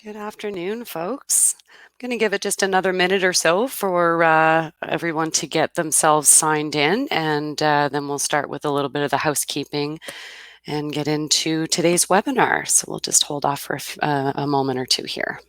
Good afternoon, folks. I'm going to give it just another minute or so for everyone to get themselves signed in, and then we'll start with a little bit of the housekeeping and get into today's webinar. So we'll just hold off for a moment or two here.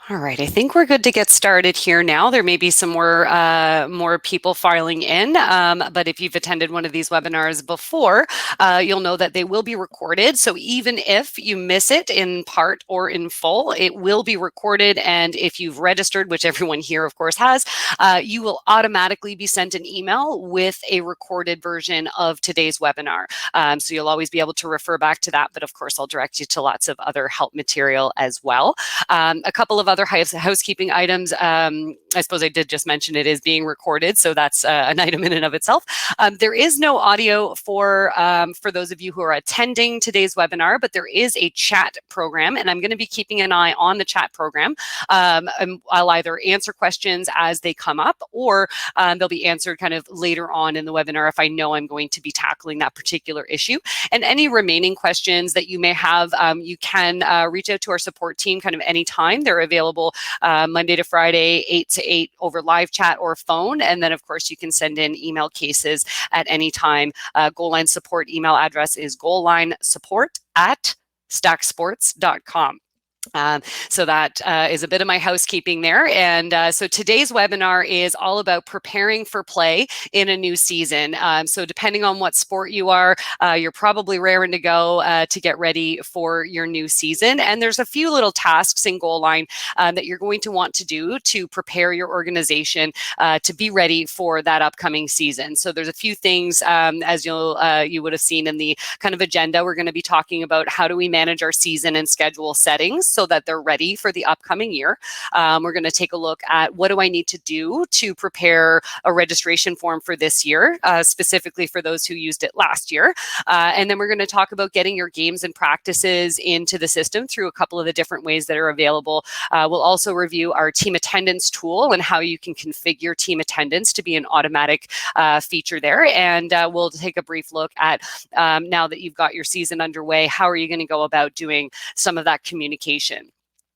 All right, I think we're good to get started here now. There may be some more people filing in, but if you've attended one of these webinars before, you'll know that they will be recorded. So even if you miss it in part or in full, it will be recorded. And if you've registered, which everyone here, of course, has, you will automatically be sent an email with a recorded version of today's webinar. So you'll always be able to refer back to that. But of course, I'll direct you to lots of other help material as well. A couple of other housekeeping items. I suppose I did just mention it is being recorded, so that's an item in and of itself. There is no audio for those of you who are attending today's webinar, but there is a chat program, and I'm going to be keeping an eye on the chat program. I'll either answer questions as they come up, or they'll be answered kind of later on in the webinar if I know I'm going to be tackling that particular issue. And any remaining questions that you may have, you can reach out to our support team kind of anytime. They're available Monday to Friday, 8 to 8 over live chat or phone. And then, of course, you can send in email cases at any time. Goal Line support email address is goallinesupport@stacksports.com. So that is a bit of my housekeeping there. And so today's webinar is all about preparing for play in a new season. So depending on what sport you are, you're probably raring to go to get ready for your new season. And there's a few little tasks in Goal Line that you're going to want to do to prepare your organization to be ready for that upcoming season. So there's a few things, as you would have seen in the kind of agenda. We're going to be talking about how do we manage our season and schedule settings so that they're ready for the upcoming year. We're going to take a look at what do I need to do to prepare a registration form for this year, specifically for those who used it last year. And then we're going to talk about getting your games and practices into the system through a couple of the different ways that are available. We'll also review our team attendance tool and how you can configure team attendance to be an automatic feature there. And we'll take a brief look at now that you've got your season underway, how are you going to go about doing some of that communication?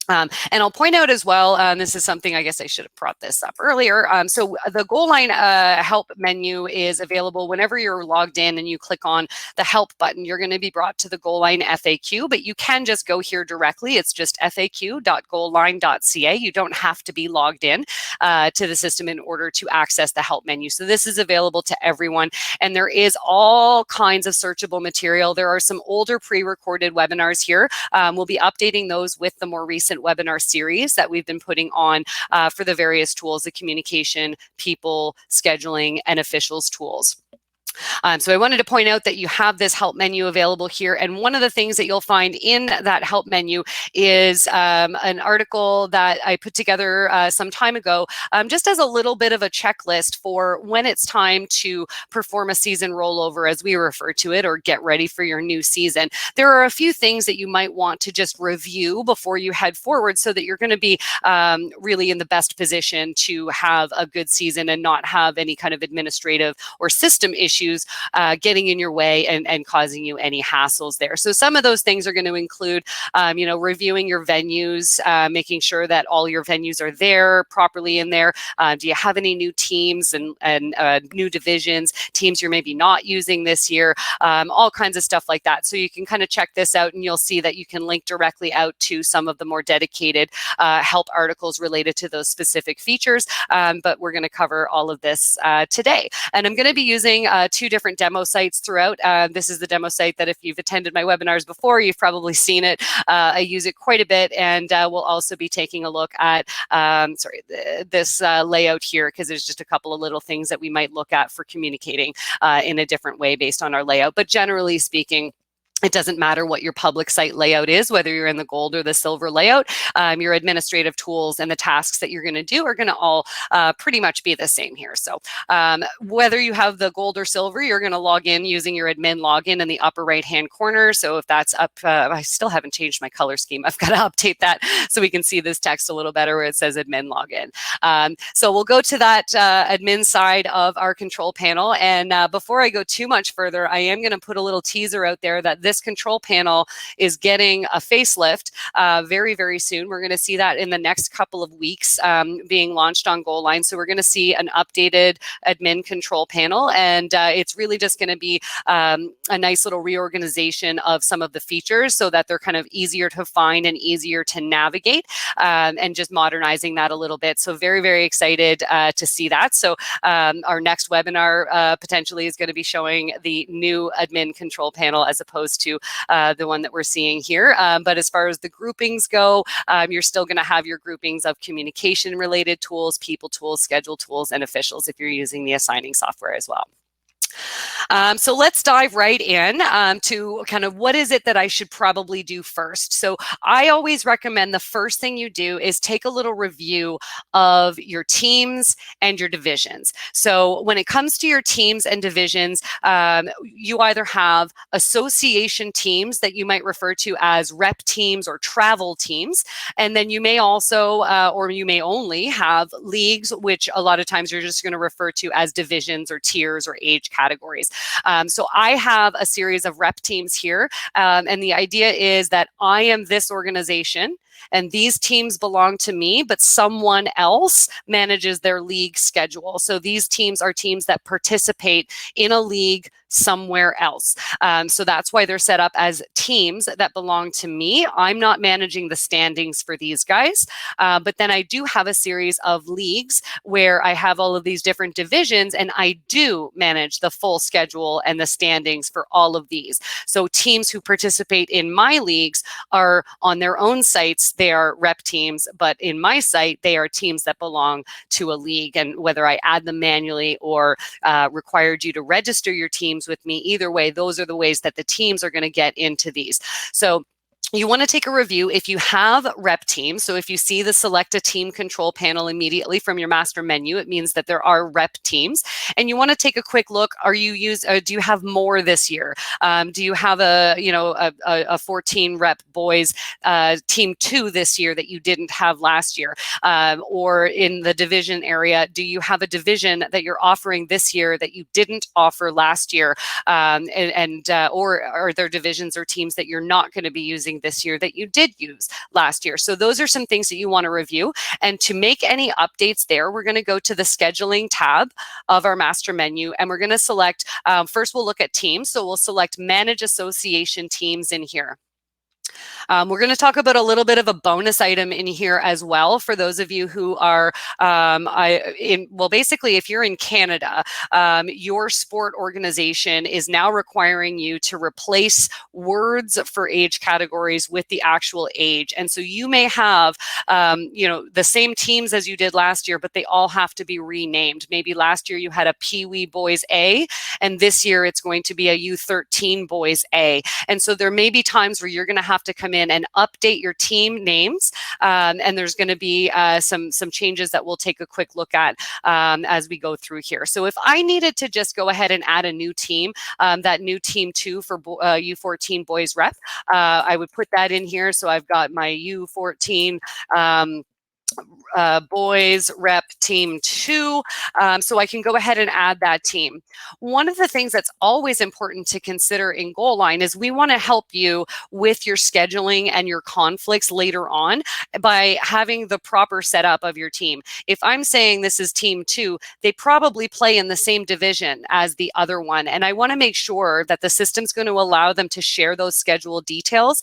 And I'll point out as well, this is something I guess I should have brought this up earlier. So the Goal Line help menu is available whenever you're logged in and you click on the help button. You're going to be brought to the Goal Line FAQ, but you can just go here directly. It's just faq.goalline.ca. You don't have to be logged in to the system in order to access the help menu. So this is available to everyone, and there is all kinds of searchable material. There are some older pre-recorded webinars here. We'll be updating those with the more recent webinar series that we've been putting on for the various tools, the communication, people, scheduling, and officials tools. So I wanted to point out that you have this help menu available here. And one of the things that you'll find in that help menu is an article that I put together some time ago, just as a little bit of a checklist for when it's time to perform a season rollover, as we refer to it, or get ready for your new season. There are a few things that you might want to just review before you head forward so that you're going to be really in the best position to have a good season and not have any kind of administrative or system issues issues getting in your way and causing you any hassles there. So some of those things are going to include, reviewing your venues, making sure that all your venues are there properly in there. Do you have any new teams and new divisions, teams you're maybe not using this year, all kinds of stuff like that. So you can kind of check this out and you'll see that you can link directly out to some of the more dedicated help articles related to those specific features. But we're going to cover all of this today. And I'm going to be using 2 different demo sites throughout. This is the demo site that if you've attended my webinars before, you've probably seen it. I use it quite a bit, and we'll also be taking a look at this layout here, because there's just a couple of little things that we might look at for communicating in a different way based on our layout. But generally speaking, it doesn't matter what your public site layout is, whether you're in the gold or the silver layout, your administrative tools and the tasks that you're going to do are going to all pretty much be the same here. So whether you have the gold or silver, you're going to log in using your admin login in the upper right-hand corner. So if that's up, I still haven't changed my color scheme. I've got to update that so we can see this text a little better where it says admin login. So we'll go to that admin side of our control panel. And before I go too much further, I am going to put a little teaser out there that this control panel is getting a facelift very, very soon. We're going to see that in the next couple of weeks being launched on Goalline. So we're going to see an updated admin control panel, and it's really just going to be a nice little reorganization of some of the features so that they're kind of easier to find and easier to navigate, and just modernizing that a little bit. So very, very excited to see that. So our next webinar potentially is going to be showing the new admin control panel as opposed to the one that we're seeing here. But as far as the groupings go, you're still going to have your groupings of communication related tools, people tools, schedule tools, and officials if you're using the assigning software as well. So let's dive right in to kind of what is it that I should probably do first. So I always recommend the first thing you do is take a little review of your teams and your divisions. So when it comes to your teams and divisions, you either have association teams that you might refer to as rep teams or travel teams. And then you may also, or you may only have leagues, which a lot of times you're just going to refer to as divisions or tiers or age categories. So I have a series of rep teams here, and the idea is that I am this organization and these teams belong to me, but someone else manages their league schedule. So these teams are teams that participate in a league somewhere else. So that's why they're set up as teams that belong to me. I'm not managing the standings for these guys, but then I do have a series of leagues where I have all of these different divisions, and I do manage the full schedule and the standings for all of these. So teams who participate in my leagues are on their own sites, they are rep teams, but in my site, they are teams that belong to a league. And whether I add them manually or required you to register your teams with me, either way, those are the ways that the teams are going to get into these. So you want to take a review if you have rep teams. So if you see the select a team control panel immediately from your master menu, it means that there are rep teams. And you want to take a quick look. Do you have more this year? Do you have a 14 rep boys team 2 this year that you didn't have last year? Or in the division area, do you have a division that you're offering this year that you didn't offer last year? Or are there divisions or teams that you're not going to be using this year that you did use last year? So those are some things that you want to review. And to make any updates there, we're going to go to the scheduling tab of our master menu, and we're going to select, first we'll look at teams. So we'll select manage association teams in here. We're going to talk about a little bit of a bonus item in here as well for those of you who are, basically, if you're in Canada, your sport organization is now requiring you to replace words for age categories with the actual age. And so you may have, the same teams as you did last year, but they all have to be renamed. Maybe last year you had a Pee Wee Boys A, and this year it's going to be a U13 Boys A. And so there may be times where you're going to have to come in and update your team names, and there's going to be some changes that we'll take a quick look at as we go through here. So if I needed to just go ahead and add a new team, that new team 2 for U14 boys rep, I would put that in here. So I've got my U14 boys rep team 2. So I can go ahead and add that team. One of the things that's always important to consider in Goal Line is we want to help you with your scheduling and your conflicts later on by having the proper setup of your team. If I'm saying this is team 2, they probably play in the same division as the other one. And I want to make sure that the system's going to allow them to share those schedule details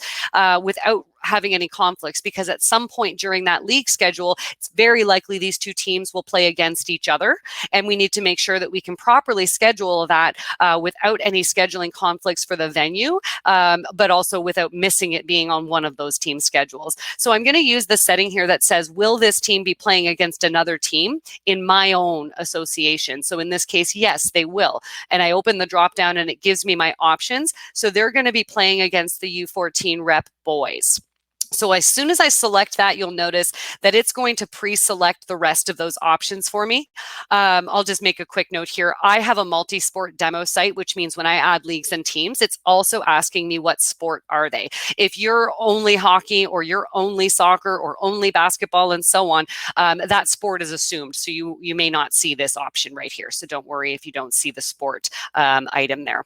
without having any conflicts, because at some point during that league schedule, it's very likely these two teams will play against each other. And we need to make sure that we can properly schedule that without any scheduling conflicts for the venue, but also without missing it being on one of those team schedules. So I'm going to use the setting here that says, will this team be playing against another team in my own association? So in this case, yes, they will. And I open the drop down and it gives me my options. So they're going to be playing against the U14 rep boys. So as soon as I select that, you'll notice that it's going to pre-select the rest of those options for me. I'll just make a quick note here. I have a multi-sport demo site, which means when I add leagues and teams, it's also asking me what sport are they. If you're only hockey or you're only soccer or only basketball and so on, that sport is assumed. So you may not see this option right here. So don't worry if you don't see the sport item there.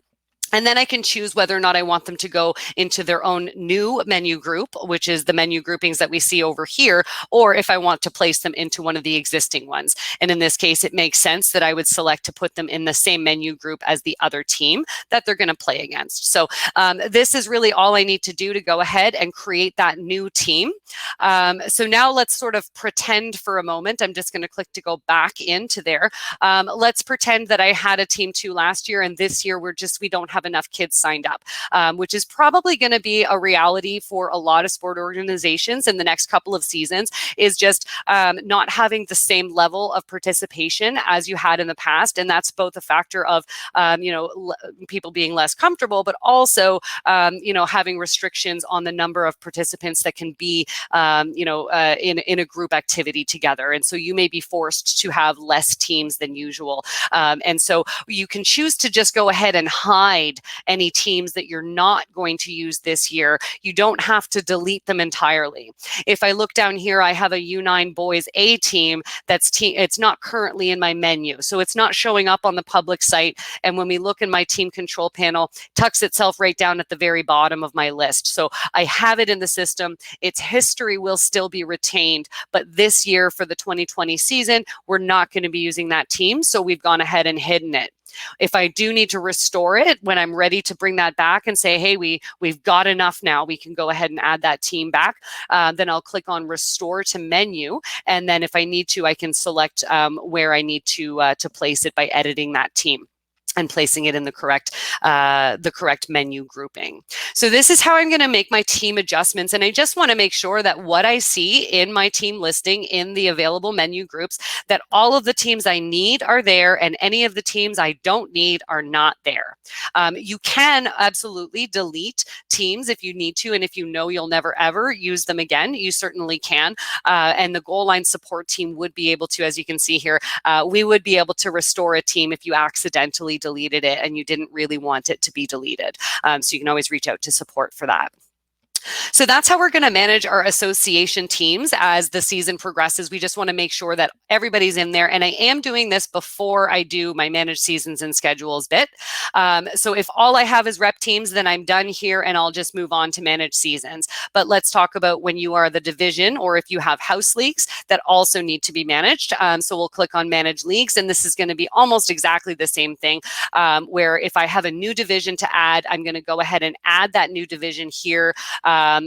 And then I can choose whether or not I want them to go into their own new menu group, which is the menu groupings that we see over here, or if I want to place them into one of the existing ones. And in this case, it makes sense that I would select to put them in the same menu group as the other team that they're going to play against. So this is really all I need to do to go ahead and create that new team. So now let's sort of pretend for a moment. I'm just going to click to go back into there. Let's pretend that I had a team 2 last year, and this year we don't have enough kids signed up, which is probably going to be a reality for a lot of sport organizations in the next couple of seasons, is just not having the same level of participation as you had in the past. And that's both a factor of, people being less comfortable, but also, having restrictions on the number of participants that can be, in a group activity together. And so you may be forced to have less teams than usual. And so you can choose to just go ahead and hide any teams that you're not going to use this year. You don't have to delete them entirely. If I look down here, I have a U9 boys A team it's not currently in my menu. So it's not showing up on the public site. And when we look in my team control panel, it tucks itself right down at the very bottom of my list. So I have it in the system. Its history will still be retained. But this year for the 2020 season, we're not going to be using that team. So we've gone ahead and hidden it. If I do need to restore it when I'm ready to bring that back and say, hey, we've got enough now, we can go ahead and add that team back, then I'll click on restore to menu. And then if I need to, I can select where I need to place it by editing that team and placing it in the correct menu grouping. So this is how I'm going to make my team adjustments. And I just want to make sure that what I see in my team listing in the available menu groups, that all of the teams I need are there and any of the teams I don't need are not there. You can absolutely delete teams if you need to, and if you know you'll never ever use them again, you certainly can. And the Goal Line support team would be able to, as you can see here, we would be able to restore a team if you accidentally deleted it and you didn't really want it to be deleted. So you can always reach out to support for that. So that's how we're going to manage our association teams as the season progresses. We just want to make sure that everybody's in there. And I am doing this before I do my managed seasons and schedules bit. So if all I have is rep teams, then I'm done here and I'll just move on to managed seasons. But let's talk about when you are the division or if you have house leagues that also need to be managed. So we'll click on manage leagues, and this is going to be almost exactly the same thing, where if I have a new division to add, I'm going to go ahead and add that new division here.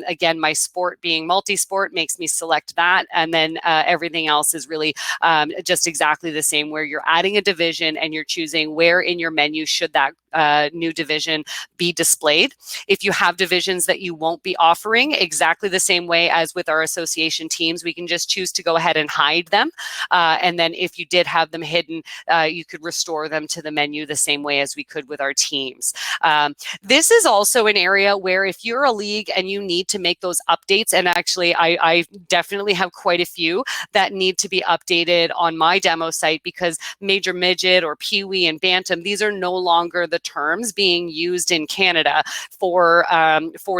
Again, my sport being multi-sport makes me select that. And then everything else is really just exactly the same, where you're adding a division and you're choosing where in your menu should that new division be displayed. If you have divisions that you won't be offering, exactly the same way as with our association teams, we can just choose to go ahead and hide them. And then if you did have them hidden, you could restore them to the menu the same way as we could with our teams. This is also an area where if you're a league and you need to make those updates, and actually I definitely have quite a few that need to be updated on my demo site, because major midget or peewee and bantam, these are no longer the terms being used in Canada for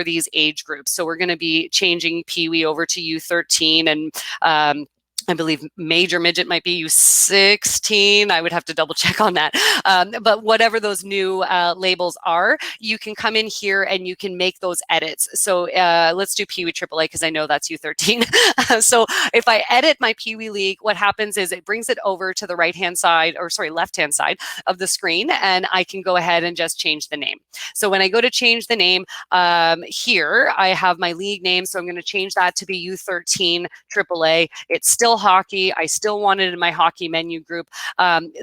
these age groups. So we're going to be changing peewee over to U13 and I believe major midget might be U16. I would have to double check on that. But whatever those new labels are, you can come in here and you can make those edits. So let's do Pee Wee AAA because I know that's U13. So if I edit my Pee Wee League, what happens is it brings it over to the right-hand side, or sorry, left-hand side of the screen, and I can go ahead and just change the name. So when I go to change the name, here I have my league name. So I'm going to change that to be U13 AAA. It's still hockey. I still want it in my hockey menu group.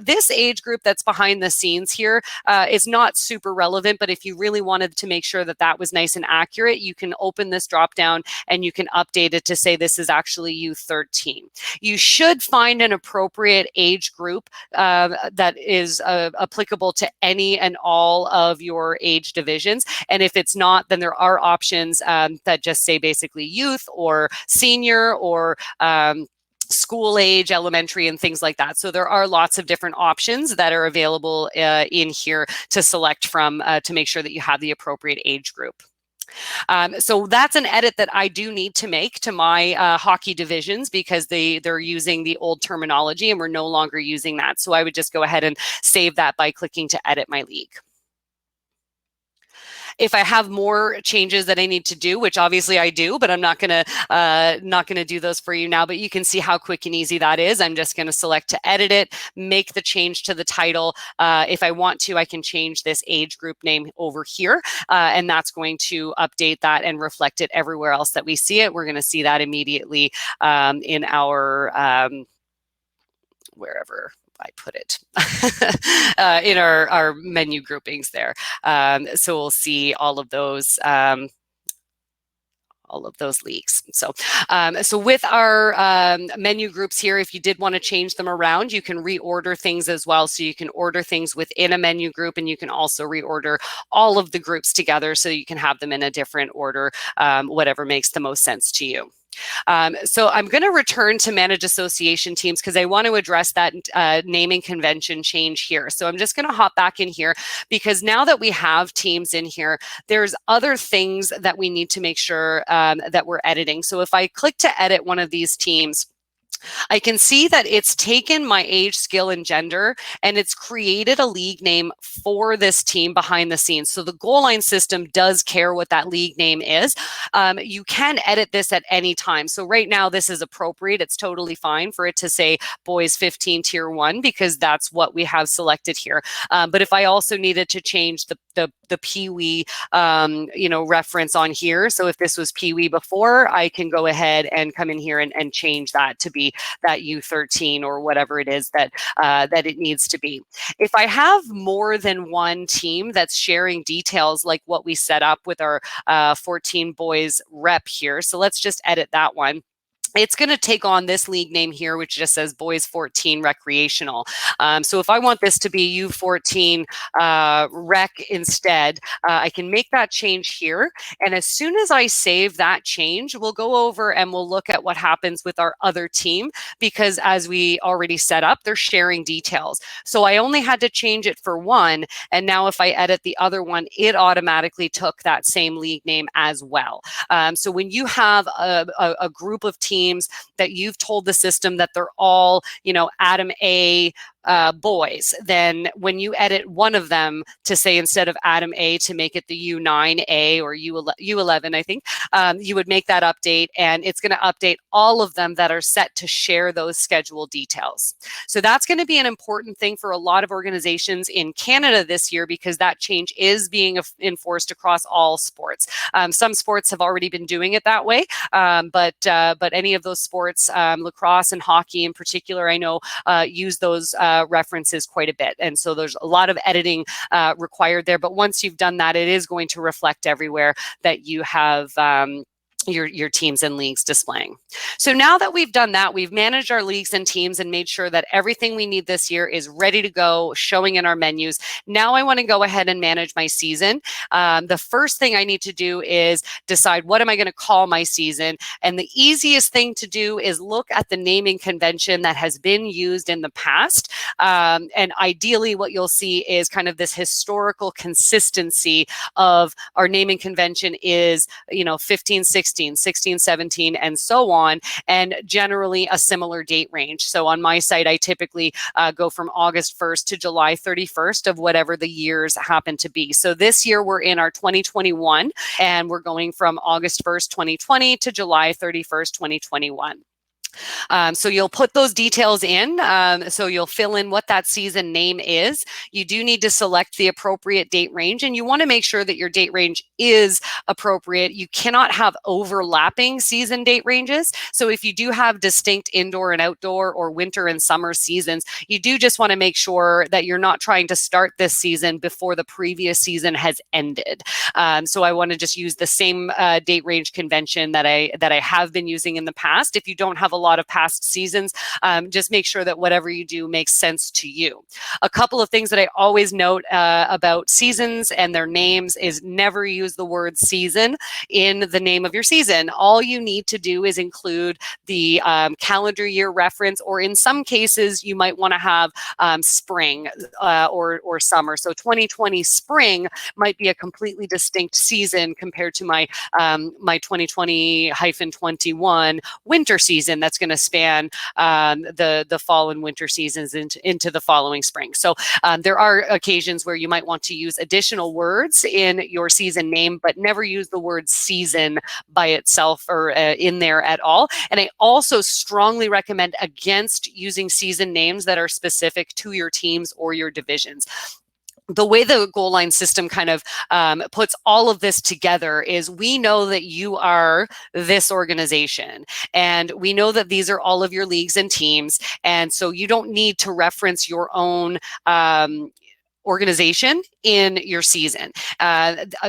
This age group that's behind the scenes here is not super relevant, but if you really wanted to make sure that that was nice and accurate, you can open this drop down and you can update it to say this is actually U13. You should find an appropriate age group that is applicable to any and all of your age divisions. And if it's not, then there are options that just say basically youth or senior or school age, elementary, and things like that. So there are lots of different options that are available in here to select from to make sure that you have the appropriate age group. So that's an edit that I do need to make to my hockey divisions because they're using the old terminology and we're no longer using that. So I would just go ahead and save that by clicking to edit my league. If I have more changes that I need to do, which obviously I do, but I'm not gonna do those for you now, but you can see how quick and easy that is. I'm just gonna select to edit it, make the change to the title. If I want to, I can change this age group name over here, and that's going to update that and reflect it everywhere else that we see it. We're gonna see that immediately in our, wherever I put it in our menu groupings there. So we'll see all of those leagues. So, so with our menu groups here, if you did want to change them around, you can reorder things as well. So you can order things within a menu group, and you can also reorder all of the groups together so you can have them in a different order, whatever makes the most sense to you. So I'm going to return to manage association teams because I want to address that naming convention change here. So I'm just going to hop back in here because now that we have teams in here, there's other things that we need to make sure that we're editing. So if I click to edit one of these teams, I can see that it's taken my age, skill, and gender, and it's created a league name for this team behind the scenes. So the goal line system does care what that league name is. You can edit this at any time. So right now, this is appropriate. It's totally fine for it to say boys 15 tier 1 because that's what we have selected here. But if I also needed to change the Pee Wee, reference on here. So if this was Pee Wee before, I can go ahead and come in here and change that to be that U13 or whatever it is that it needs to be. If I have more than one team that's sharing details like what we set up with our 14 boys rep here, so let's just edit that one. It's going to take on this league name here, which just says Boys 14 Recreational. So if I want this to be U14 Rec instead, I can make that change here. And as soon as I save that change, we'll go over and we'll look at what happens with our other team, because as we already set up, they're sharing details. So I only had to change it for one. And now if I edit the other one, it automatically took that same league name as well. So when you have a group of teams that you've told the system that they're all, Adam A boys, then when you edit one of them to say instead of Adam A to make it the U9A or U11, I think, you would make that update, and it's going to update all of them that are set to share those schedule details. So that's going to be an important thing for a lot of organizations in Canada this year, because that change is being enforced across all sports. Some sports have already been doing it that way, but any of those sports, lacrosse and hockey in particular, I know use those references quite a bit. And so there's a lot of editing required there. But once you've done that, it is going to reflect everywhere that you have your teams and leagues displaying. So now that we've done that, we've managed our leagues and teams and made sure that everything we need this year is ready to go, showing in our menus. Now I want to go ahead and manage my season. The first thing I need to do is decide what am I going to call my season. And the easiest thing to do is look at the naming convention that has been used in the past. And ideally what you'll see is kind of this historical consistency of our naming convention is, 15, 16, 15, 16, 17, and so on, and generally a similar date range. So on my site, I typically go from August 1st to July 31st of whatever the years happen to be. So this year we're in our 2021, and we're going from August 1st, 2020 to July 31st, 2021. So you'll put those details in. So you'll fill in what that season name is. You do need to select the appropriate date range, and you want to make sure that your date range is appropriate. You cannot have overlapping season date ranges. So if you do have distinct indoor and outdoor or winter and summer seasons, you do just want to make sure that you're not trying to start this season before the previous season has ended. So I want to just use the same date range convention that I have been using in the past. If you don't have a lot of past seasons, just make sure that whatever you do makes sense to you. A couple of things that I always note about seasons and their names is never use the word season in the name of your season. All you need to do is include the calendar year reference, or in some cases you might want to have spring or summer. So 2020 spring might be a completely distinct season compared to my 2020-21 winter season that's going to span the fall and winter seasons into the following spring. So there are occasions where you might want to use additional words in your season name, but never use the word season by itself or in there at all. And I also strongly recommend against using season names that are specific to your teams or your divisions. The way the goal line system kind of puts all of this together is we know that you are this organization, and we know that these are all of your leagues and teams. And so you don't need to reference your own organization in your season.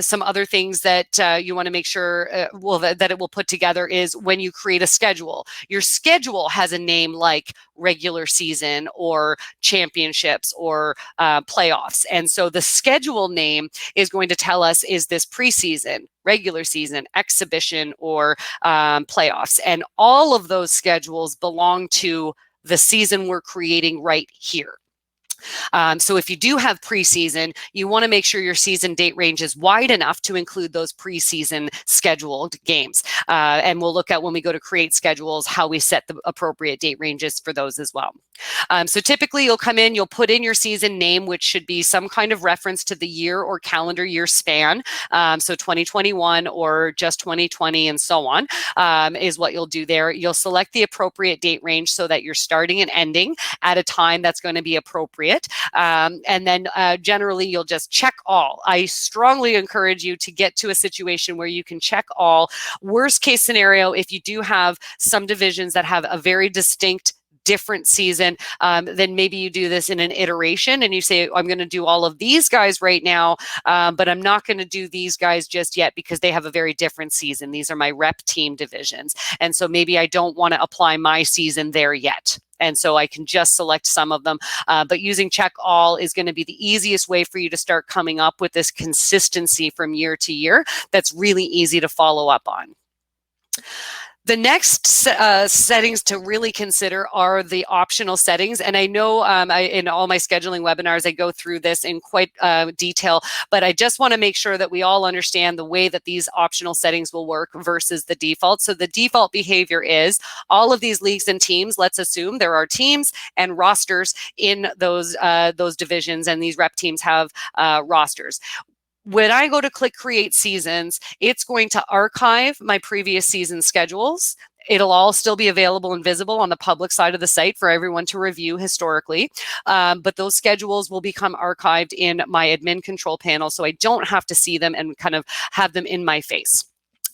Some other things that you want to make sure that it will put together is when you create a schedule. Your schedule has a name like regular season or championships or playoffs. And so the schedule name is going to tell us, is this preseason, regular season, exhibition, or playoffs? And all of those schedules belong to the season we're creating right here. So if you do have preseason, you want to make sure your season date range is wide enough to include those preseason scheduled games. And we'll look at, when we go to create schedules, how we set the appropriate date ranges for those as well. So typically you'll come in, you'll put in your season name, which should be some kind of reference to the year or calendar year span. So 2021 or just 2020 and so on is what you'll do there. You'll select the appropriate date range so that you're starting and ending at a time that's going to be appropriate. And then generally you'll just check all. I strongly encourage you to get to a situation where you can check all. Worst case scenario, if you do have some divisions that have a very distinct different season, then maybe you do this in an iteration and you say, I'm going to do all of these guys right now, but I'm not going to do these guys just yet because they have a very different season. These are my rep team divisions. And so maybe I don't want to apply my season there yet. And so I can just select some of them. But using check all is going to be the easiest way for you to start coming up with this consistency from year to year that's really easy to follow up on. The next settings to really consider are the optional settings. And I know in all my scheduling webinars, I go through this in quite detail, but I just want to make sure that we all understand the way that these optional settings will work versus the default. So the default behavior is all of these leagues and teams, let's assume there are teams and rosters in those divisions, and these rep teams have rosters. When I go to click create seasons, it's going to archive my previous season schedules. It'll all still be available and visible on the public side of the site for everyone to review historically. But those schedules will become archived in my admin control panel, so I don't have to see them and kind of have them in my face.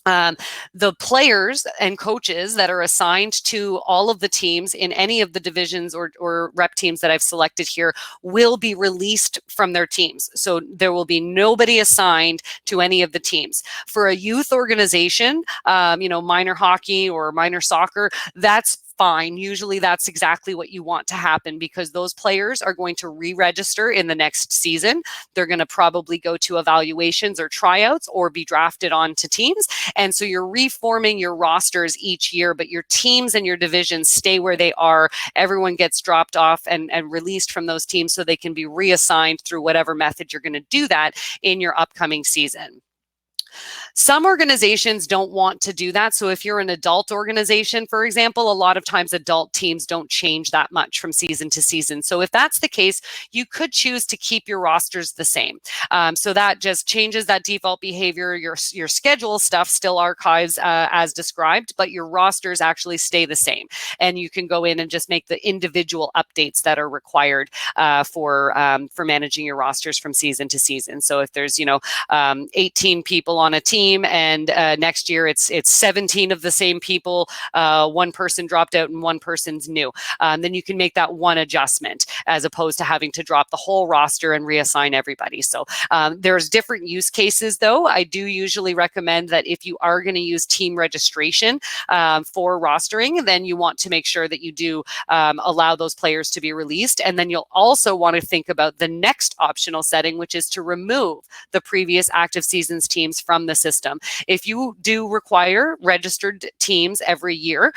The players and coaches that are assigned to all of the teams in any of the divisions or rep teams that I've selected here will be released from their teams. So there will be nobody assigned to any of the teams. For a youth organization, minor hockey or minor soccer, that's fine. Usually that's exactly what you want to happen, because those players are going to re-register in the next season. They're going to probably go to evaluations or tryouts or be drafted onto teams. And so you're reforming your rosters each year, but your teams and your divisions stay where they are. Everyone gets dropped off and released from those teams so they can be reassigned through whatever method you're going to do that in your upcoming season. Some organizations don't want to do that. So if you're an adult organization, for example, a lot of times adult teams don't change that much from season to season. So if that's the case, you could choose to keep your rosters the same. So that just changes that default behavior. Your schedule stuff still archives as described, but your rosters actually stay the same. And you can go in and just make the individual updates that are required for managing your rosters from season to season. So if there's 18 people on a team, and next year it's 17 of the same people, one person dropped out and one person's new, then you can make that one adjustment as opposed to having to drop the whole roster and reassign everybody. So there's different use cases though. I do usually recommend that if you are going to use team registration for rostering, then you want to make sure that you do allow those players to be released. And then you'll also want to think about the next optional setting, which is to remove the previous active seasons teams from the system. If you do require registered teams every year,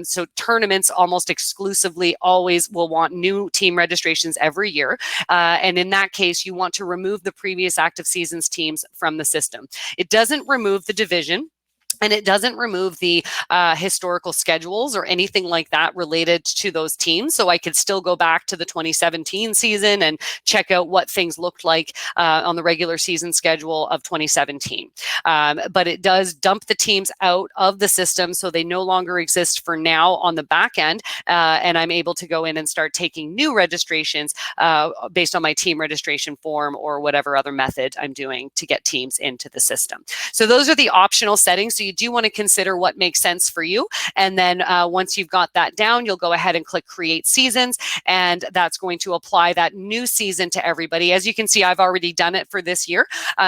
so tournaments almost exclusively always will want new team registrations every year. And in that case, you want to remove the previous active seasons teams from the system. It doesn't remove the division. And it doesn't remove the historical schedules or anything like that related to those teams. So I could still go back to the 2017 season and check out what things looked like on the regular season schedule of 2017. But it does dump the teams out of the system so they no longer exist for now on the back end. And I'm able to go in and start taking new registrations based on my team registration form or whatever other method I'm doing to get teams into the system. So those are the optional settings. So you do want to consider what makes sense for you. And then once you've got that down, you'll go ahead and click create seasons. And that's going to apply that new season to everybody. As you can see, I've already done it for this year.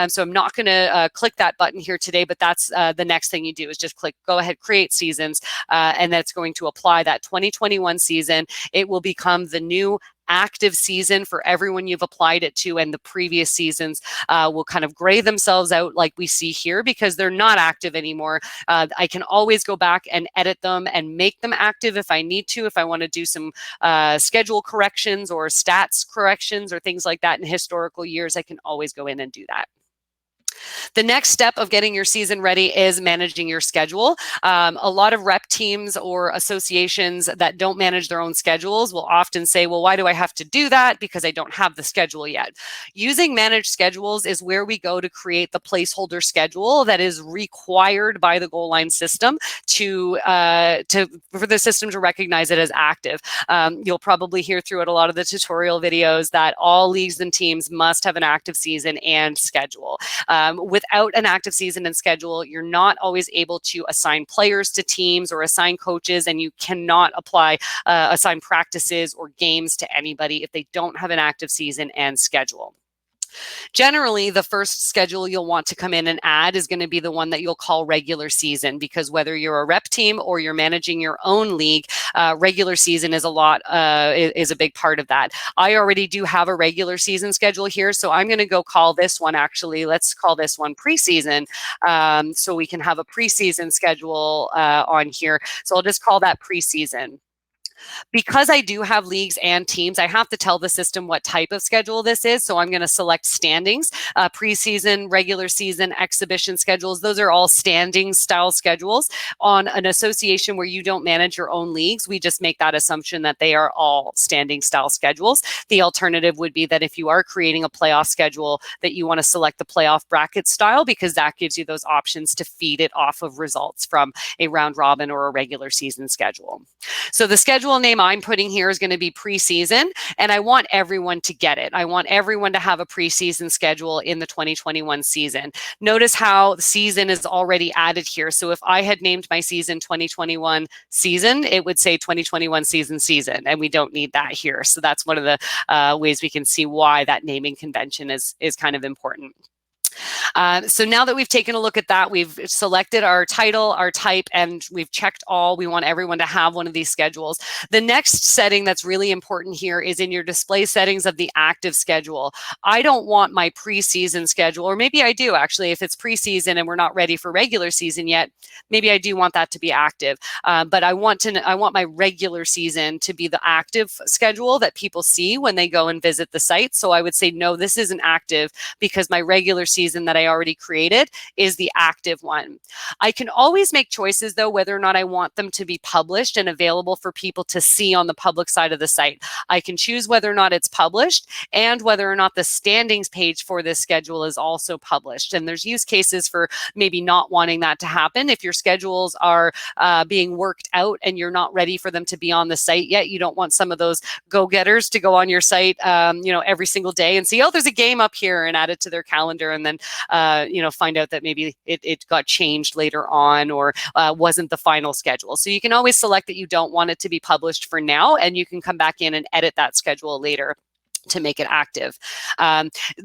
So I'm not going to click that button here today, but that's the next thing you do is just click go ahead, create seasons. And that's going to apply that 2021 season. It will become the new active season for everyone you've applied it to, and the previous seasons will kind of gray themselves out like we see here because they're not active anymore. I can always go back and edit them and make them active if I need to, if I want to do some schedule corrections or stats corrections or things like that in historical years. I can always go in and do that. The next step of getting your season ready is managing your schedule. A lot of rep teams or associations that don't manage their own schedules will often say, well, why do I have to do that? Because I don't have the schedule yet. Using managed schedules is where we go to create the placeholder schedule that is required by the goal line system for the system to recognize it as active. You'll probably hear through it a lot of the tutorial videos that all leagues and teams must have an active season and schedule. Without an active season and schedule, you're not always able to assign players to teams or assign coaches, and you cannot assign practices or games to anybody if they don't have an active season and schedule. Generally, the first schedule you'll want to come in and add is going to be the one that you'll call regular season, because whether you're a rep team or you're managing your own league, regular season is a big part of that. I already do have a regular season schedule here, so I'm going to go call this one, actually, let's call this one preseason, so we can have a preseason schedule on here. So I'll just call that preseason. Because I do have leagues and teams, I have to tell the system what type of schedule this is. So I'm going to select standings, preseason, regular season, exhibition schedules. Those are all standing style schedules. On an association where you don't manage your own leagues, we just make that assumption that they are all standing style schedules. The alternative would be that if you are creating a playoff schedule, that you want to select the playoff bracket style, because that gives you those options to feed it off of results from a round robin or a regular season schedule. So the schedule name I'm putting here is going to be preseason, and I want everyone to get it. I want everyone to have a preseason schedule in the 2021 season. Notice how the season is already added here. So if I had named my season 2021 season, it would say 2021 season, and we don't need that here. So that's one of the ways we can see why that naming convention is kind of important. So now that we've taken a look at that, we've selected our title, our type, and we've checked all. We want everyone to have one of these schedules. The next setting that's really important here is in your display settings of the active schedule. I don't want my preseason schedule, or maybe I do actually, if it's preseason and we're not ready for regular season yet, maybe I do want that to be active. But I want my regular season to be the active schedule that people see when they go and visit the site. So I would say, no, this isn't active because my regular season season that I already created is the active one. I can always make choices, though, whether or not I want them to be published and available for people to see on the public side of the site. I can choose whether or not it's published and whether or not the standings page for this schedule is also published. And there's use cases for maybe not wanting that to happen. If your schedules are being worked out and you're not ready for them to be on the site yet, you don't want some of those go-getters to go on your site, every single day and see, oh, there's a game up here, and add it to their calendar, and then, find out that maybe it got changed later on, or wasn't the final schedule. So you can always select that you don't want it to be published for now, and you can come back in and edit that schedule later to make it active.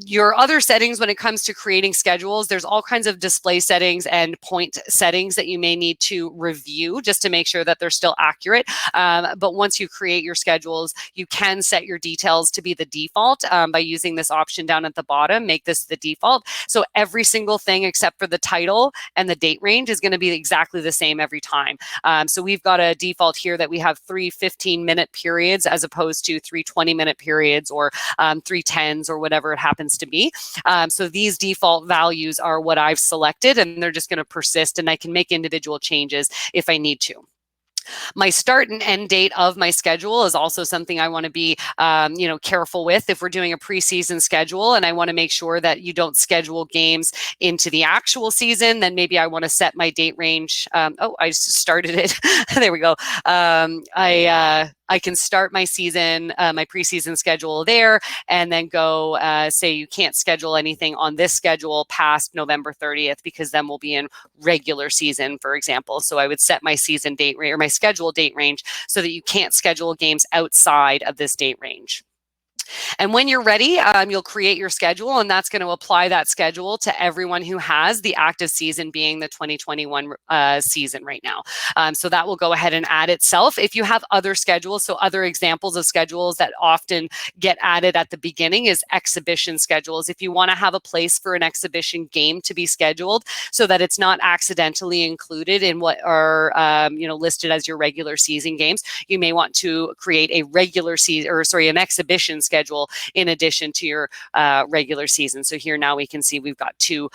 Your other settings when it comes to creating schedules, there's all kinds of display settings and point settings that you may need to review just to make sure that they're still accurate. But once you create your schedules, you can set your details to be the default by using this option down at the bottom. Make this the default. So every single thing except for the title and the date range is going to be exactly the same every time. So we've got a default here that we have 3 15-minute periods as opposed to 3 20-minute periods, or 3 10s, or whatever it happens to be. So these default values are what I've selected, and they're just going to persist, and I can make individual changes if I need to. My start and end date of my schedule is also something I want to be, careful with. If we're doing a preseason schedule and I want to make sure that you don't schedule games into the actual season, then maybe I want to set my date range. I started it. There we go. I can start my season, my preseason schedule there, and then go say you can't schedule anything on this schedule past November 30th, because then we'll be in regular season, for example. So I would set my season date or my schedule date range so that you can't schedule games outside of this date range. And when you're ready, you'll create your schedule, and that's going to apply that schedule to everyone who has the active season, being the 2021 season right now. So that will go ahead and add itself. If you have other schedules, so other examples of schedules that often get added at the beginning is exhibition schedules. If you want to have a place for an exhibition game to be scheduled so that it's not accidentally included in what are listed as your regular season games, you may want to create a regular season, an exhibition schedule in addition to your regular season. So here now we can see we've got two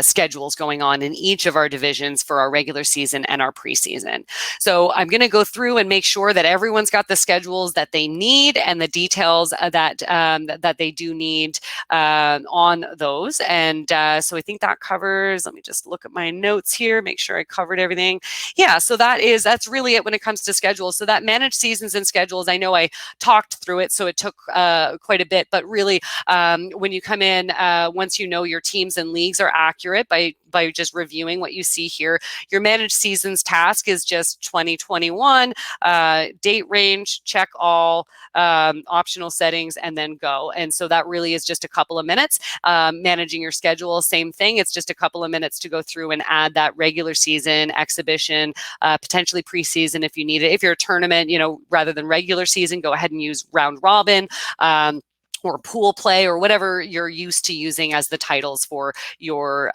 schedules going on in each of our divisions for our regular season and our preseason. So I'm going to go through and make sure that everyone's got the schedules that they need and the details that they do need on those. And so I think that covers, let me just look at my notes here, make sure I covered everything. Yeah, so that's really it when it comes to schedules. So that managed seasons and schedules, I know I talked through it, so it took quite a bit, but really when you come in, once you know your teams and leagues are accurate by just reviewing what you see here, your managed seasons task is just 2021, date range, check all, optional settings, and then go. And so that really is just a couple of minutes. Managing your schedule, same thing. It's just a couple of minutes to go through and add that regular season, exhibition, potentially preseason if you need it. If you're a tournament, rather than regular season, go ahead and use round robin. Or pool play, or whatever you're used to using as the titles for your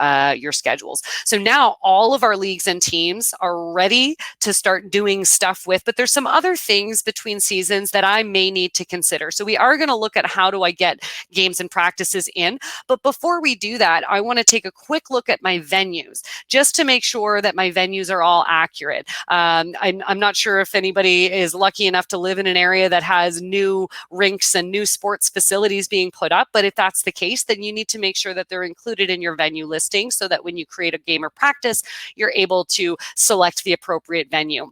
schedules. So now all of our leagues and teams are ready to start doing stuff with, but there's some other things between seasons that I may need to consider. So we are going to look at how do I get games and practices in, but before we do that, I want to take a quick look at my venues just to make sure that my venues are all accurate. I'm not sure if anybody is lucky enough to live in an area that has new rinks and new sports facilities being put up, but if that's the case, then you need to make sure that they're included in your venue listing so that when you create a game or practice, you're able to select the appropriate venue.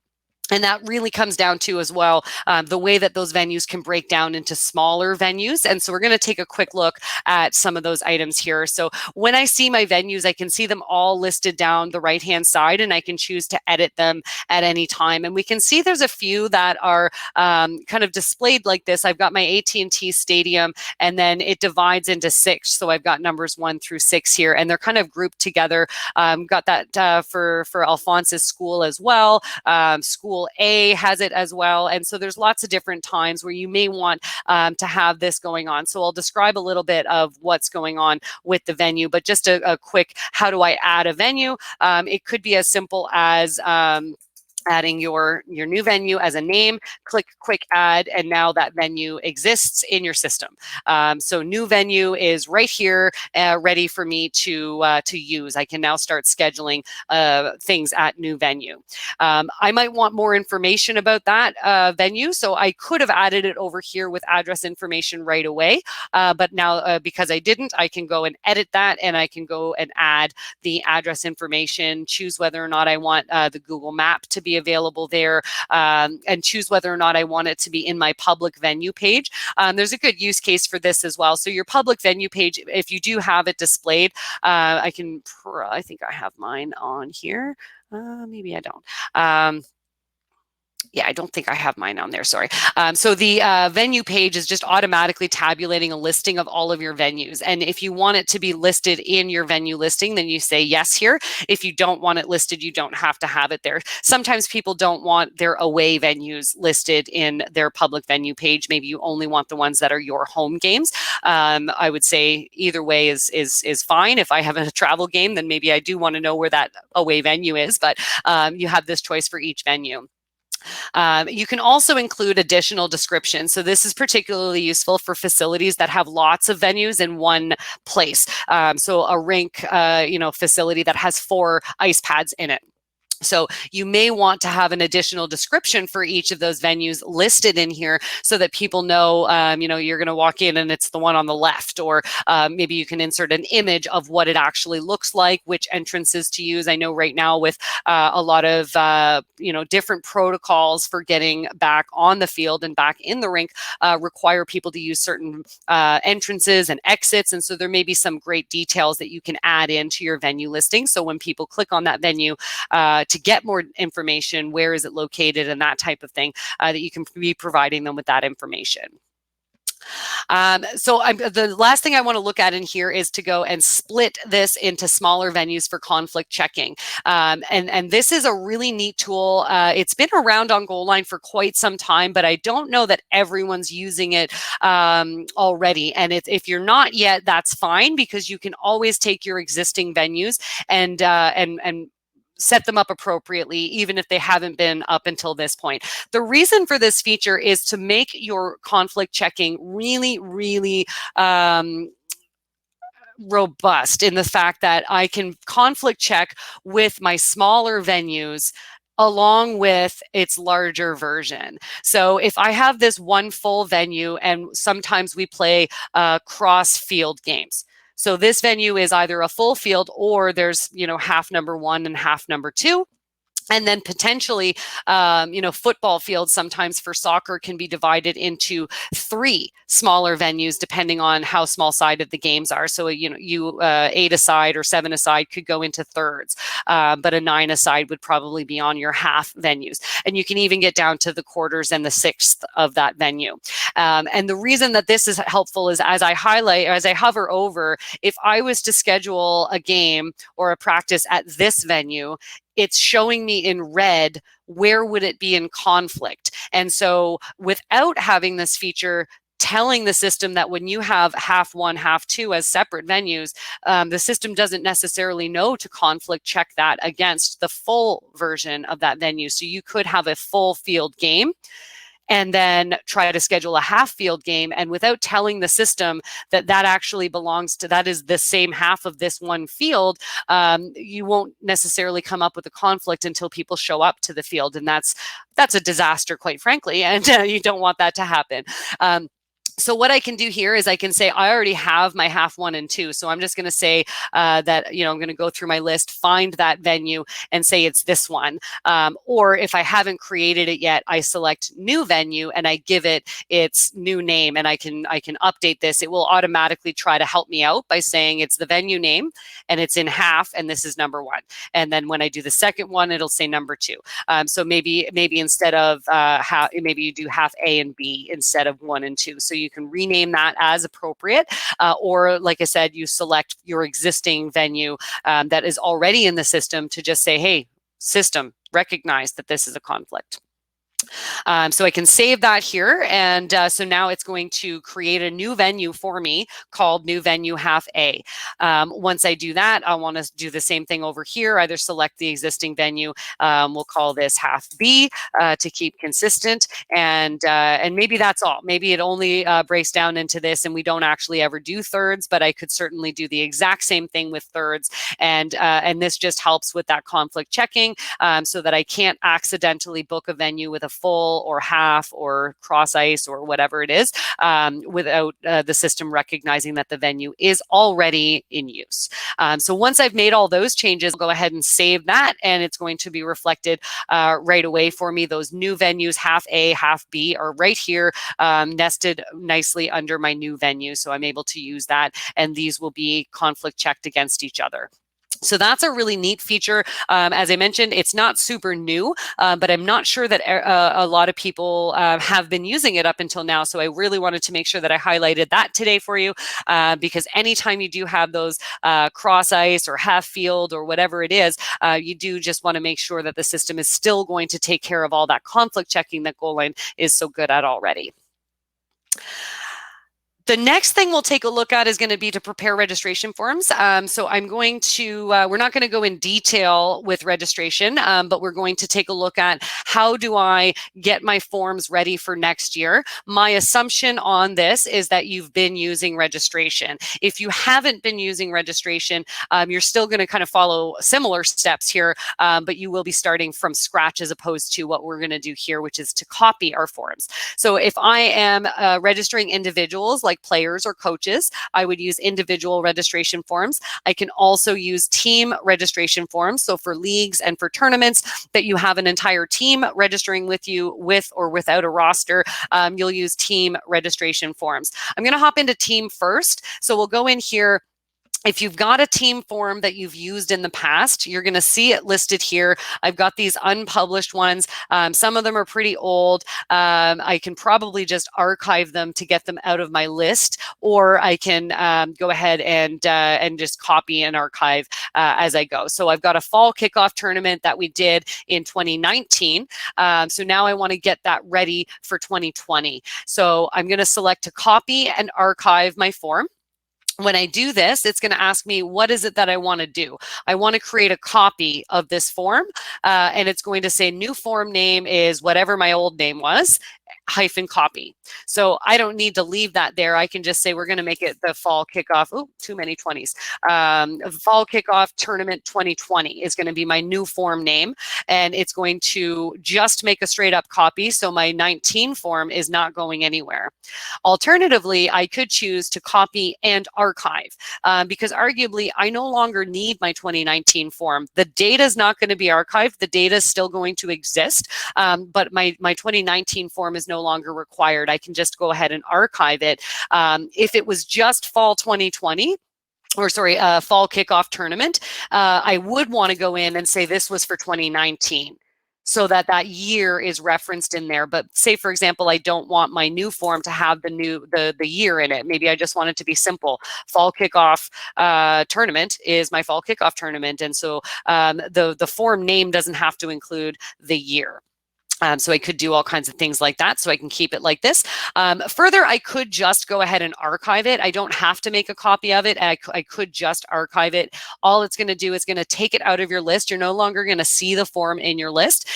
And that really comes down to, as well, the way that those venues can break down into smaller venues. And so we're going to take a quick look at some of those items here. So when I see my venues, I can see them all listed down the right-hand side, and I can choose to edit them at any time. And we can see there's a few that are kind of displayed like this. I've got my AT&T Stadium, and then it divides into 6. So I've got numbers 1 through 6 here, and they're kind of grouped together. Got that for Alphonse's school as well. School A has it as well. And so there's lots of different times where you may want to have this going on. So I'll describe a little bit of what's going on with the venue, but just a quick, how do I add a venue? It could be as simple as adding your new venue as a name, click quick add, and now that venue exists in your system. So new venue is right here, ready for me to use. I can now start scheduling things at new venue. I might want more information about that venue, so I could have added it over here with address information right away, but now because I didn't, I can go and edit that, and I can go and add the address information, choose whether or not I want the Google map to be available there, and choose whether or not I want it to be in my public venue page. There's a good use case for this as well. So your public venue page, if you do have it displayed, I think I have mine on here. Maybe I don't. Yeah, I don't think I have mine on there, sorry. So the venue page is just automatically tabulating a listing of all of your venues. And if you want it to be listed in your venue listing, then you say yes here. If you don't want it listed, you don't have to have it there. Sometimes people don't want their away venues listed in their public venue page. Maybe you only want the ones that are your home games. I would say either way is fine. If I have a travel game, then maybe I do want to know where that away venue is, but you have this choice for each venue. You can also include additional descriptions. So this is particularly useful for facilities that have lots of venues in one place. So a rink, facility that has 4 ice pads in it. So you may want to have an additional description for each of those venues listed in here so that people know, you're going to walk in and it's the one on the left, or maybe you can insert an image of what it actually looks like, which entrances to use. I know right now with a lot of, different protocols for getting back on the field and back in the rink require people to use certain entrances and exits. And so there may be some great details that you can add into your venue listing. So when people click on that venue, to get more information, where is it located, and that type of thing, that you can be providing them with that information. The last thing I want to look at in here is to go and split this into smaller venues for conflict checking. And this is a really neat tool. It's been around on Goalline for quite some time, but I don't know that everyone's using it already. And if you're not yet, that's fine, because you can always take your existing venues and set them up appropriately, even if they haven't been up until this point. The reason for this feature is to make your conflict checking really, really robust, in the fact that I can conflict check with my smaller venues along with its larger version. So if I have this one full venue, and sometimes we play cross field games. So this venue is either a full field, or there's, half number 1 and half number 2. And then potentially, football fields sometimes for soccer can be divided into 3 smaller venues, depending on how small sided the games are. So, 8-a-side or 7-a-side could go into thirds, but a 9-a-side would probably be on your half venues. And you can even get down to the quarters and the sixth of that venue. And the reason that this is helpful is, as I hover over, if I was to schedule a game or a practice at this venue, it's showing me in red where would it be in conflict. And so without having this feature telling the system that when you have half 1, half 2 as separate venues, the system doesn't necessarily know to conflict check that against the full version of that venue. So you could have a full field game and then try to schedule a half field game, and without telling the system that actually belongs to, that is the same half of this one field, you won't necessarily come up with a conflict until people show up to the field. And that's a disaster, quite frankly, and you don't want that to happen. So what I can do here is I can say I already have my half 1 and 2. So I'm just going to say that, I'm going to go through my list, find that venue, and say it's this one. Or if I haven't created it yet, I select new venue and I give it its new name, and I can update this. It will automatically try to help me out by saying it's the venue name and it's in half, and this is number 1. And then when I do the second one, it'll say number 2. So maybe instead of maybe you do half A and B instead of 1 and 2. So you can rename that as appropriate, or like I said, you select your existing venue that is already in the system to just say, hey, system, recognize that this is a conflict. So I can save that here. And so now it's going to create a new venue for me called new venue half A. Once I do that, I want to do the same thing over here, either select the existing venue. We'll call this half B to keep consistent. And maybe that's all. Maybe it only breaks down into this and we don't actually ever do thirds, but I could certainly do the exact same thing with thirds. And this just helps with that conflict checking so that I can't accidentally book a venue with a full or half or cross ice or whatever it is without the system recognizing that the venue is already in use. So once I've made all those changes, I'll go ahead and save that, and it's going to be reflected right away for me. Those new venues, half A, half B, are right here nested nicely under my new venue. So I'm able to use that, and these will be conflict checked against each other. So that's a really neat feature. As I mentioned, it's not super new, but I'm not sure that a lot of people have been using it up until now. So I really wanted to make sure that I highlighted that today for you, because anytime you do have those cross ice or half field or whatever it is, you do just want to make sure that the system is still going to take care of all that conflict checking that Goalline is so good at already. The next thing we'll take a look at is going to be to prepare registration forms. So I'm going to, we're not going to go in detail with registration, but we're going to take a look at how do I get my forms ready for next year. My assumption on this is that you've been using registration. If you haven't been using registration, you're still going to kind of follow similar steps here, but you will be starting from scratch as opposed to what we're going to do here, which is to copy our forms. So if I am registering individuals like players or coaches, I would use individual registration forms. I can also use team registration forms. So for leagues and for tournaments that you have an entire team registering with you with or without a roster, you'll use team registration forms. I'm going to hop into team first. So we'll go in here. If you've got a team form that you've used in the past, you're going to see it listed here. I've got these unpublished ones. Some of them are pretty old. I can probably just archive them to get them out of my list, or I can go ahead and just copy and archive as I go. So I've got a fall kickoff tournament that we did in 2019. So now I want to get that ready for 2020. So I'm going to select to copy and archive my form. When I do this, it's going to ask me, what is it that I want to do? I want to create a copy of this form, and it's going to say new form name is whatever my old name was, -copy. So I don't need to leave that there. I can just say we're going to make it the fall kickoff. Oh, too many 20s. Fall kickoff tournament 2020 is going to be my new form name, and it's going to just make a straight up copy. So my 19 form is not going anywhere. Alternatively, I could choose to copy and archive because arguably I no longer need my 2019 form. The data is not going to be archived. The data is still going to exist, but my 2019 form is no longer required. I can just go ahead and archive it. If it was just fall 2020, or sorry, fall kickoff tournament, I would want to go in and say this was for 2019. So that that year is referenced in there. But say, for example, I don't want my new form to have the year in it. Maybe I just want it to be simple. Fall kickoff tournament is my fall kickoff tournament. And so the form name doesn't have to include the year. So I could do all kinds of things like that. So I can keep it like this. Further, I could just go ahead and archive it. I don't have to make a copy of it. I could just archive it. All it's going to do is going to take it out of your list. You're no longer going to see the form in your list.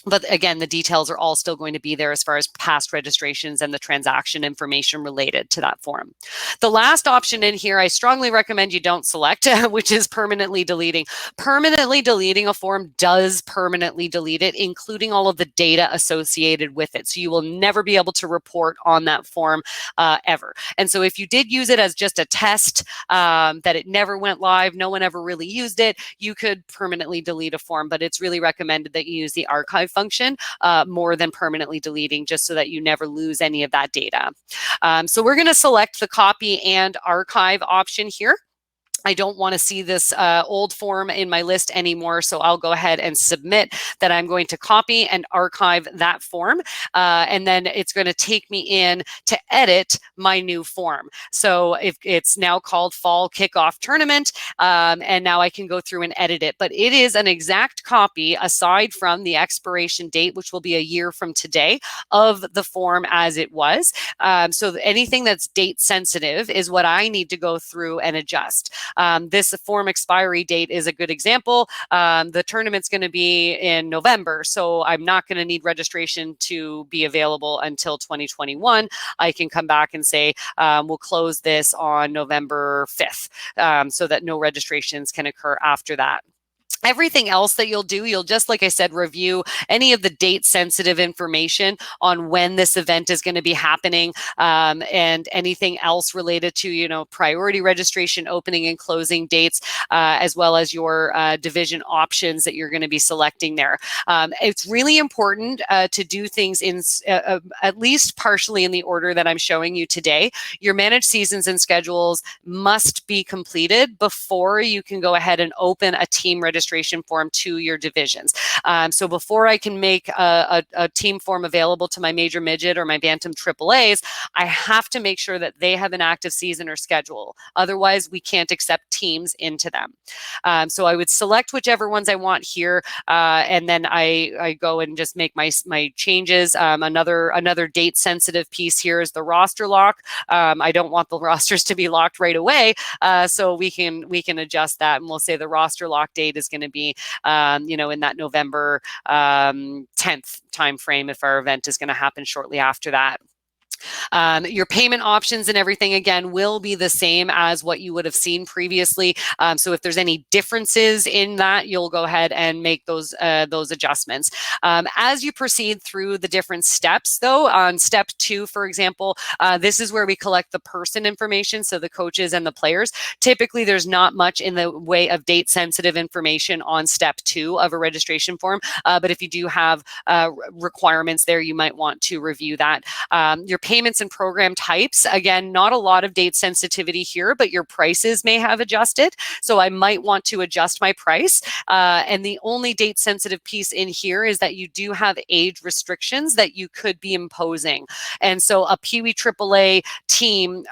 But again, the details are all still going to be there as far as past registrations and the transaction information related to that form. The last option in here, I strongly recommend you don't select, which is permanently deleting. Permanently deleting a form does permanently delete it, including all of the data associated with it. So you will never be able to report on that form ever. And so if you did use it as just a test, that it never went live, no one ever really used it, you could permanently delete a form, but it's really recommended that you use the archive function more than permanently deleting, just so that you never lose any of that data. So we're going to select the copy and archive option here. I don't want to see this old form in my list anymore, so I'll go ahead and submit that I'm going to copy and archive that form, and then it's going to take me in to edit my new form. So if it's now called Fall Kickoff Tournament, and now I can go through and edit it, but it is an exact copy aside from the expiration date, which will be a year from today, of the form as it was. So anything that's date sensitive is what I need to go through and adjust. This form expiry date is a good example. The tournament's going to be in November, so I'm not going to need registration to be available until 2021. I can come back and say, we'll close this on November 5th, so that no registrations can occur after that. Everything else that you'll do, you'll just, like I said, review any of the date sensitive information on when this event is going to be happening, and anything else related to, priority registration, opening and closing dates, as well as your division options that you're going to be selecting there. It's really important to do things in at least partially in the order that I'm showing you today. Your managed seasons and schedules must be completed before you can go ahead and open a team registration form to your divisions. So before I can make a team form available to my major midget or my bantam AAAs, I have to make sure that they have an active season or schedule. Otherwise, we can't accept teams into them. So I would select whichever ones I want here, and then I go and just make my changes. Another date sensitive piece here is the roster lock. I don't want the rosters to be locked right away, so we can adjust that, and we'll say the roster lock date is going to be in that November 10th timeframe if our event is going to happen shortly after that. Your payment options and everything, again, will be the same as what you would have seen previously. So if there's any differences in that, you'll go ahead and make those adjustments. As you proceed through the different steps, though, on step 2, for example, this is where we collect the person information, so the coaches and the players. Typically, there's not much in the way of date-sensitive information on step 2 of a registration form, but if you do have requirements there, you might want to review that. Your payments and program types, again, not a lot of date sensitivity here, but your prices may have adjusted. So I might want to adjust my price. And the only date sensitive piece in here is that you do have age restrictions that you could be imposing. And so a Pee Wee AAA team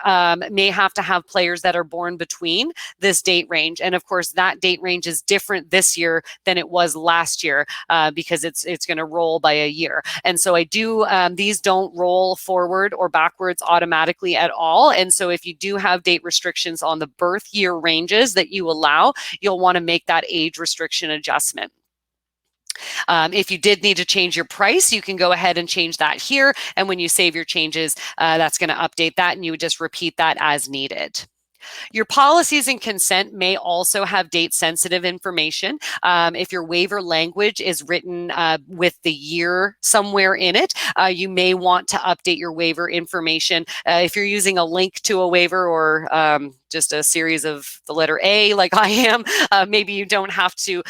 may have to have players that are born between this date range. And of course, that date range is different this year than it was last year, because it's going to roll by a year. And so I do, these don't roll forward or backwards automatically at all. And so if you do have date restrictions on the birth year ranges that you allow, you'll want to make that age restriction adjustment. If you did need to change your price, you can go ahead and change that here. And when you save your changes, that's going to update that, and you would just repeat that as needed. Your policies and consent may also have date-sensitive information. If your waiver language is written with the year somewhere in it, you may want to update your waiver information. If you're using a link to a waiver or just a series of the letter A like I am, maybe you don't have to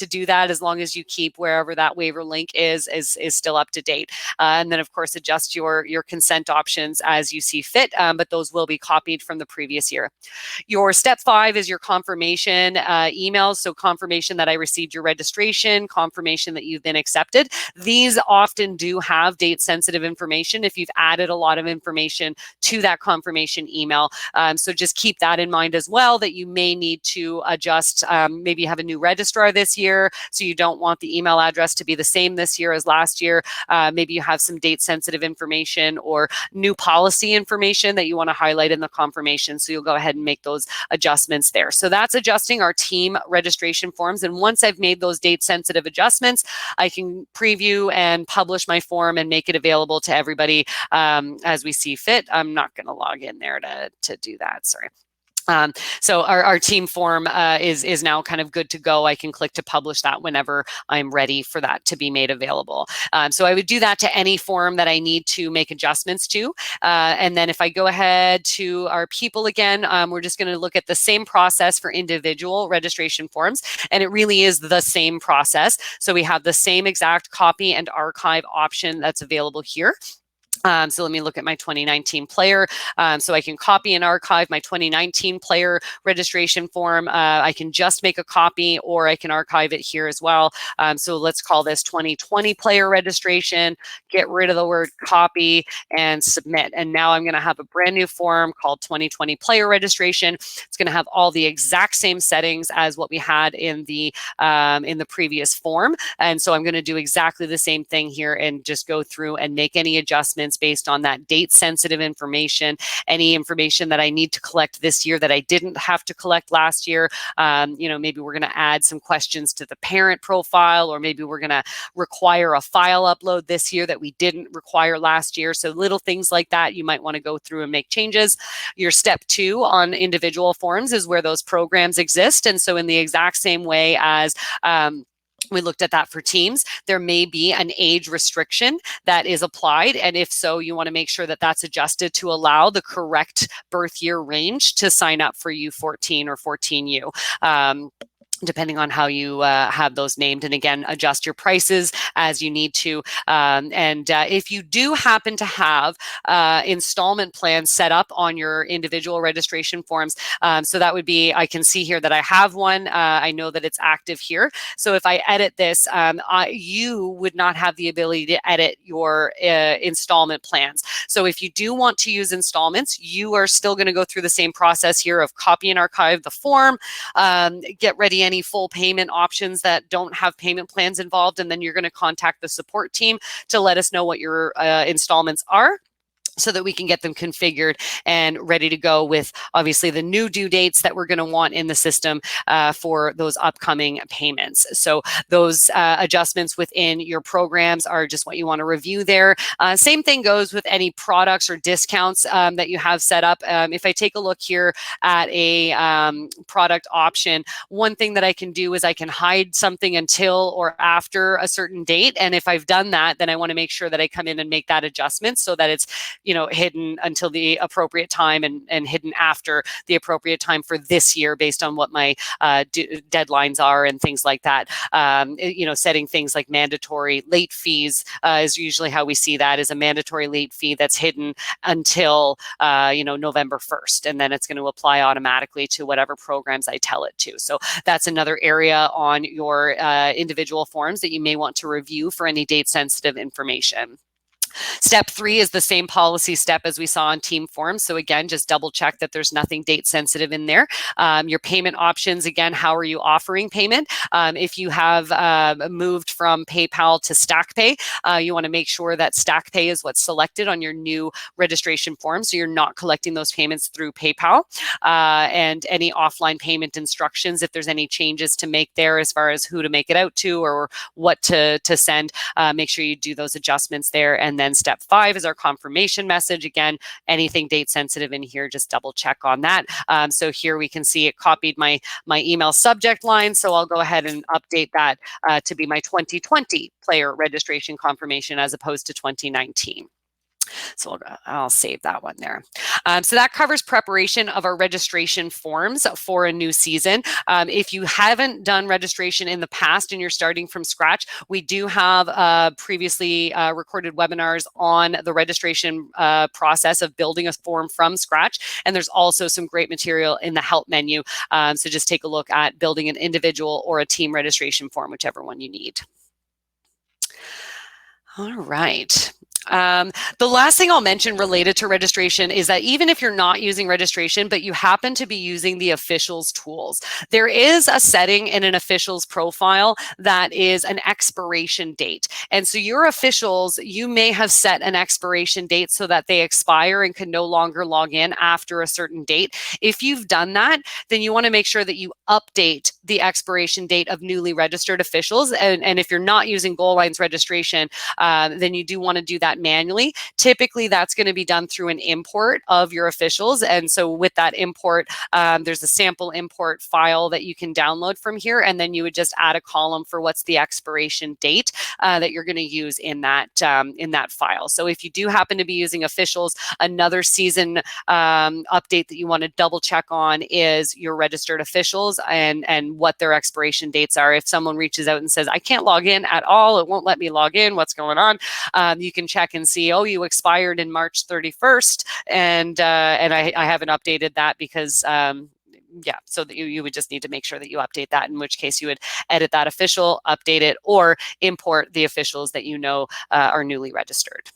do that, as long as you keep wherever that waiver link is still up to date. And then, of course, adjust your consent options as you see fit, but those will be copied from the previous year. Your step 5 is your confirmation emails. So confirmation that I received your registration, confirmation that you've been accepted. These often do have date sensitive information if you've added a lot of information to that confirmation email. So just keep that in mind as well, that you may need to adjust. Maybe you have a new registrar this year, so you don't want the email address to be the same this year as last year. Maybe you have some date sensitive information or new policy information that you want to highlight in the confirmation. So you'll go ahead and make those adjustments there. So that's adjusting our team registration forms. And once I've made those date sensitive adjustments, I can preview and publish my form and make it available to everybody as we see fit. I'm not going to log in there to do that. Sorry. So our team form is now kind of good to go. I can click to publish that whenever I'm ready for that to be made available. So I would do that to any form that I need to make adjustments to. And then if I go ahead to our people again, we're just going to look at the same process for individual registration forms. And it really is the same process. So we have the same exact copy and archive option that's available here. So let me look at my 2019 player. So I can copy and archive my 2019 player registration form. I can just make a copy, or I can archive it here as well. So let's call this 2020 player registration, get rid of the word copy, and submit. And now I'm going to have a brand new form called 2020 player registration. It's going to have all the exact same settings as what we had in the previous form. And so I'm going to do exactly the same thing here and just go through and make any adjustments based on that date sensitive information, any information that I need to collect this year that I didn't have to collect last year. Maybe we're going to add some questions to the parent profile, or maybe we're going to require a file upload this year that we didn't require last year. So little things like that, you might want to go through and make changes. Your step 2 on individual forms is where those programs exist. And so in the exact same way as we looked at that for teams, there may be an age restriction that is applied. And if so, you want to make sure that that's adjusted to allow the correct birth year range to sign up for U14 or 14U. Depending on how you have those named. And again, adjust your prices as you need to. If you do happen to have installment plans set up on your individual registration forms, so that would be, I can see here that I have one. I know that it's active here. So if I edit this, you would not have the ability to edit your installment plans. So if you do want to use installments, you are still going to go through the same process here of copy and archive the form, get ready any full payment options that don't have payment plans involved, and then you're going to contact the support team to let us know what your installments are, so that we can get them configured and ready to go with obviously the new due dates that we're going to want in the system for those upcoming payments. So those adjustments within your programs are just what you want to review there. Same thing goes with any products or discounts that you have set up. If I take a look here at a product option, one thing that I can do is I can hide something until or after a certain date. And if I've done that, then I want to make sure that I come in and make that adjustment so that it's hidden until the appropriate time and hidden after the appropriate time for this year based on what my deadlines are and things like that. Setting things like mandatory late fees is usually how we see that, is a mandatory late fee that's hidden until, November 1st. And then it's going to apply automatically to whatever programs I tell it to. So that's another area on your individual forms that you may want to review for any date sensitive information. Step 3 is the same policy step as we saw on team forms. So again, just double check that there's nothing date sensitive in there. Your payment options, again, how are you offering payment? If you have moved from PayPal to StackPay, you want to make sure that StackPay is what's selected on your new registration form, so you're not collecting those payments through PayPal. And any offline payment instructions, if there's any changes to make there as far as who to make it out to or what to send, make sure you do those adjustments there. And then step 5 is our confirmation message. Again, anything date sensitive in here, just double check on that. So here we can see it copied my email subject line. So I'll go ahead and update that to be my 2020 player registration confirmation as opposed to 2019. So I'll save that one there. So that covers preparation of our registration forms for a new season. If you haven't done registration in the past and you're starting from scratch, we do have previously recorded webinars on the registration process of building a form from scratch. And there's also some great material in the help menu. So just take a look at building an individual or a team registration form, whichever one you need. All right. The last thing I'll mention related to registration is that even if you're not using registration, but you happen to be using the officials tools, there is a setting in an officials profile that is an expiration date. And so your officials, you may have set an expiration date so that they expire and can no longer log in after a certain date. If you've done that, then you want to make sure that you update the expiration date of newly registered officials. And if you're not using GoalLines registration, then you do want to do that manually. Typically, that's going to be done through an import of your officials. And so with that import, there's a sample import file that you can download from here. And then you would just add a column for what's the expiration date that you're going to use in that file. So if you do happen to be using officials, another season update that you want to double check on is your registered officials and what their expiration dates are. If someone reaches out and says, I can't log in at all, it won't let me log in, what's going on? You can check check and see, oh, you expired in March 31st, and I haven't updated that because yeah, so that you would just need to make sure that you update that, in which case you would edit that official, update it, or import the officials that you know are newly registered.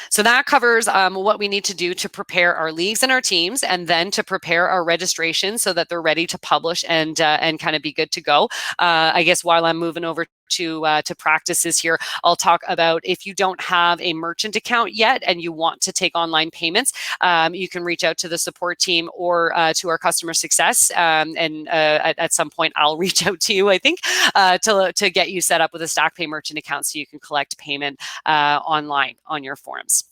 So that covers what we need to do to prepare our leagues and our teams, and then to prepare our registration so that they're ready to publish and kind of be good to go. I guess while I'm moving over to practices here, I'll talk about if you don't have a merchant account yet and you want to take online payments, you can reach out to the support team or to our customer success, and at some point I'll reach out to you, I think, to get you set up with a StackPay merchant account so you can collect payment online on your forms.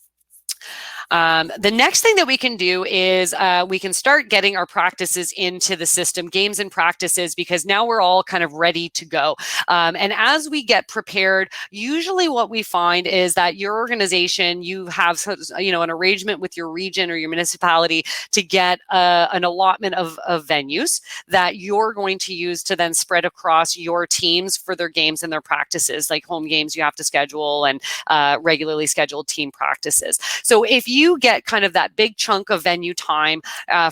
The next thing that we can do is we can start getting our practices into the system, games and practices, because now we're all kind of ready to go. And as we get prepared, usually what we find is that your organization, you have an arrangement with your region or your municipality to get an allotment of venues that you're going to use to then spread across your teams for their games and their practices, like home games you have to schedule and regularly scheduled team practices. So if you get kind of that big chunk of venue time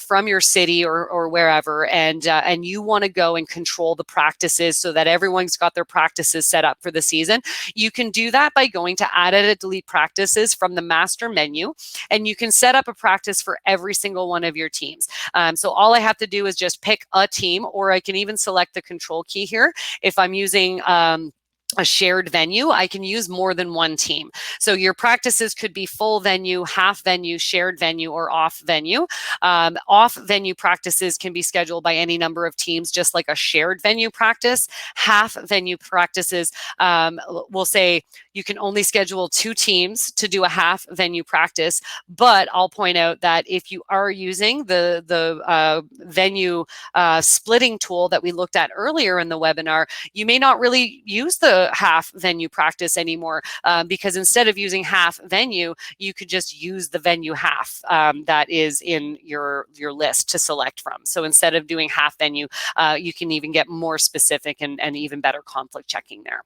from your city or wherever, and you want to go and control the practices so that everyone's got their practices set up for the season, you can do that by going to add, edit, delete practices from the master menu, and you can set up a practice for every single one of your teams. So all I have to do is just pick a team, or I can even select the control key here. If I'm using a shared venue, I can use more than one team. So your practices could be full venue, half venue, shared venue, or off venue. Off venue practices can be scheduled by any number of teams, just like a shared venue practice. Half venue practices, we'll say you can only schedule 2 teams to do a half venue practice. But I'll point out that if you are using the venue splitting tool that we looked at earlier in the webinar, you may not really use the half venue practice anymore, because instead of using half venue, you could just use the venue half that is in your list to select from. So instead of doing half venue, you can even get more specific and even better conflict checking there.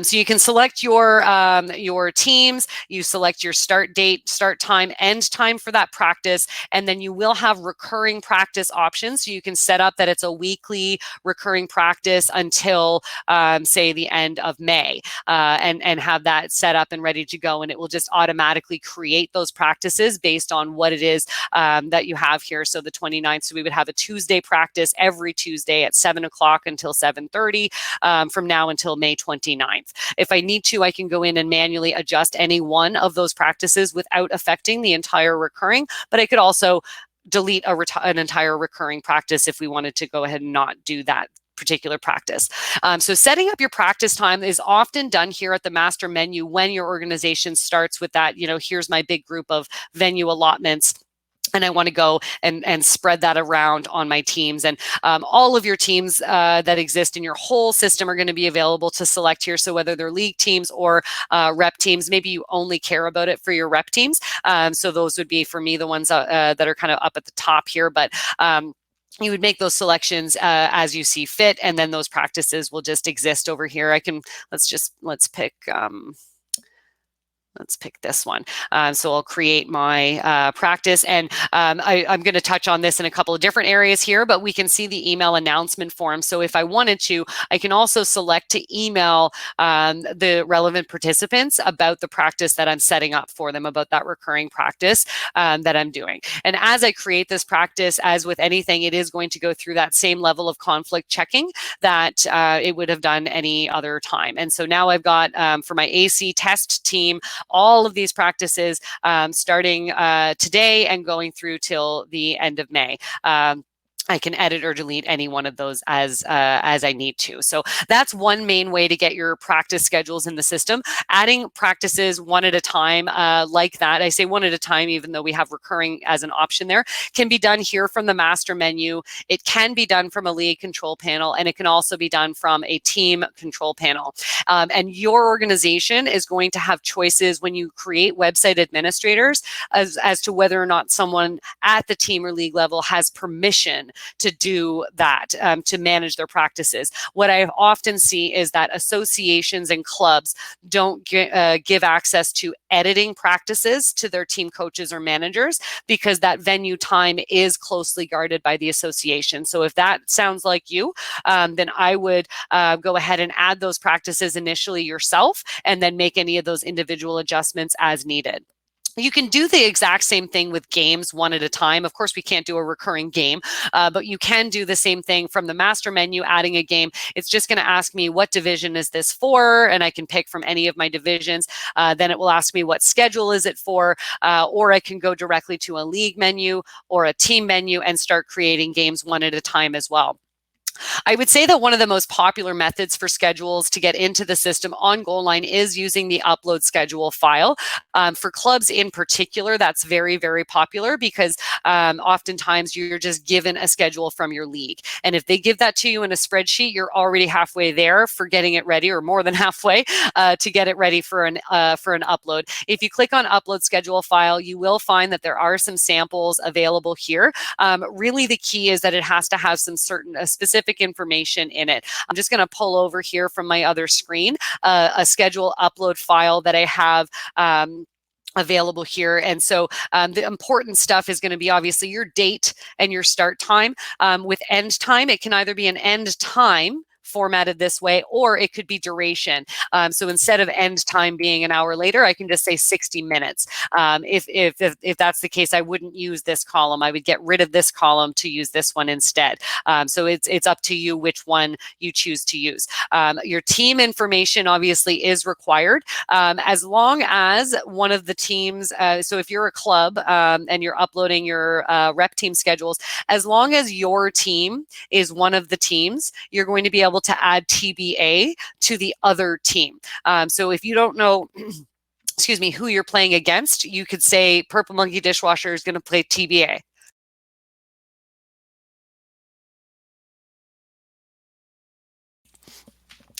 So you can select your teams, you select your start date, start time, end time for that practice, and then you will have recurring practice options. So you can set up that it's a weekly recurring practice until, say, the end of May, and have that set up and ready to go. And it will just automatically create those practices based on what it is that you have here. So the 29th, so we would have a Tuesday practice every Tuesday at 7 o'clock until 7:30 from now until May 29th. If I need to, I can go in and manually adjust any one of those practices without affecting the entire recurring, but I could also delete an entire recurring practice if we wanted to go ahead and not do that particular practice. So setting up your practice time is often done here at the master menu when your organization starts with that, here's my big group of venue allotments, and I want to go and spread that around on my teams. And all of your teams that exist in your whole system are going to be available to select here. So whether they're league teams or rep teams, maybe you only care about it for your rep teams. So those would be, for me, the ones that are kind of up at the top here. But you would make those selections as you see fit, and then those practices will just exist over here. Let's pick this one. So I'll create my practice, and I'm going to touch on this in a couple of different areas here, but we can see the email announcement form. So if I wanted to, I can also select to email the relevant participants about the practice that I'm setting up for them, about that recurring practice that I'm doing. And as I create this practice, as with anything, it is going to go through that same level of conflict checking that it would have done any other time. And so now I've got, for my AC test team, all of these practices starting today and going through till the end of May. I can edit or delete any one of those as I need to. So that's one main way to get your practice schedules in the system. Adding practices one at a time like that, I say one at a time, even though we have recurring as an option there, can be done here from the master menu. It can be done from a league control panel, and it can also be done from a team control panel. And your organization is going to have choices when you create website administrators as to whether or not someone at the team or league level has permission to do that, to manage their practices. What I often see is that associations and clubs don't give access to editing practices to their team coaches or managers, because that venue time is closely guarded by the association. So if that sounds like you, then I would go ahead and add those practices initially yourself, and then make any of those individual adjustments as needed. You can do the exact same thing with games one at a time. Of course, we can't do a recurring game, but you can do the same thing from the master menu, adding a game. It's just going to ask me, what division is this for? And I can pick from any of my divisions. Then it will ask me, what schedule is it for? Or I can go directly to a league menu or a team menu and start creating games one at a time as well. I would say that one of the most popular methods for schedules to get into the system on Goal Line is using the upload schedule file. For clubs in particular, that's very, very popular, because oftentimes you're just given a schedule from your league. And if they give that to you in a spreadsheet, you're already halfway there for getting it ready, or more than halfway to get it ready for an upload. If you click on upload schedule file, you will find that there are some samples available here. Really, the key is that it has to have some certain specific information in it. I'm just going to pull over here from my other screen a schedule upload file that I have available here. And so the important stuff is going to be obviously your date and your start time. With end time, it can either be an end time formatted this way, or it could be duration. So instead of end time being an hour later, I can just say 60 minutes. If that's the case, I wouldn't use this column. I would get rid of this column to use this one instead. So it's up to you which one you choose to use. Your team information obviously is required, as long as one of the teams, so if you're a club and you're uploading your rep team schedules, as long as your team is one of the teams, you're going to be able to add TBA to the other team. So if you don't know, excuse me, who you're playing against, you could say Purple Monkey Dishwasher is going to play TBA.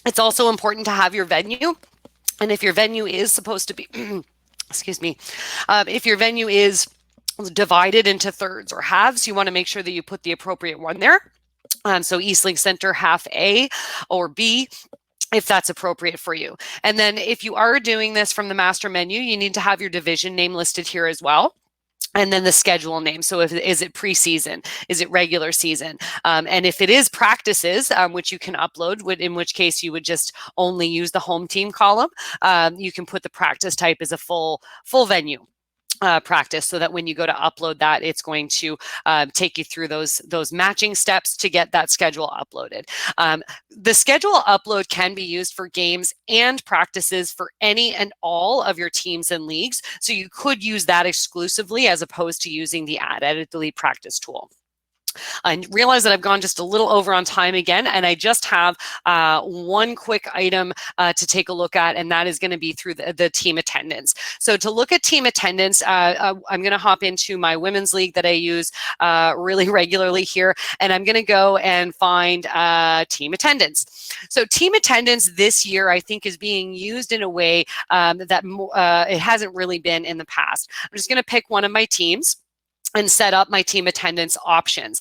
It's also important to have your venue. And if your venue is supposed to be, excuse me, if your venue is divided into thirds or halves, you want to make sure that you put the appropriate one there. So Eastlink Center half A or B, if that's appropriate for you. And then if you are doing this from the master menu, you need to have your division name listed here as well. And then the schedule name. So is it preseason? Is it regular season? And if it is practices, which you can upload, in which case you would just only use the home team column, you can put the practice type as a full venue. Practice, so that when you go to upload that, it's going to take you through those matching steps to get that schedule uploaded. The schedule upload can be used for games and practices for any and all of your teams and leagues. So you could use that exclusively, as opposed to using the Add, Edit, Delete practice tool. I realize that I've gone just a little over on time again, and I just have one quick item to take a look at, and that is going to be through the team attendance. So to look at team attendance, I'm going to hop into my women's league that I use really regularly here, and I'm going to go and find team attendance. So team attendance this year, I think, is being used in a way that it hasn't really been in the past. I'm just going to pick one of my teams and set up my team attendance options.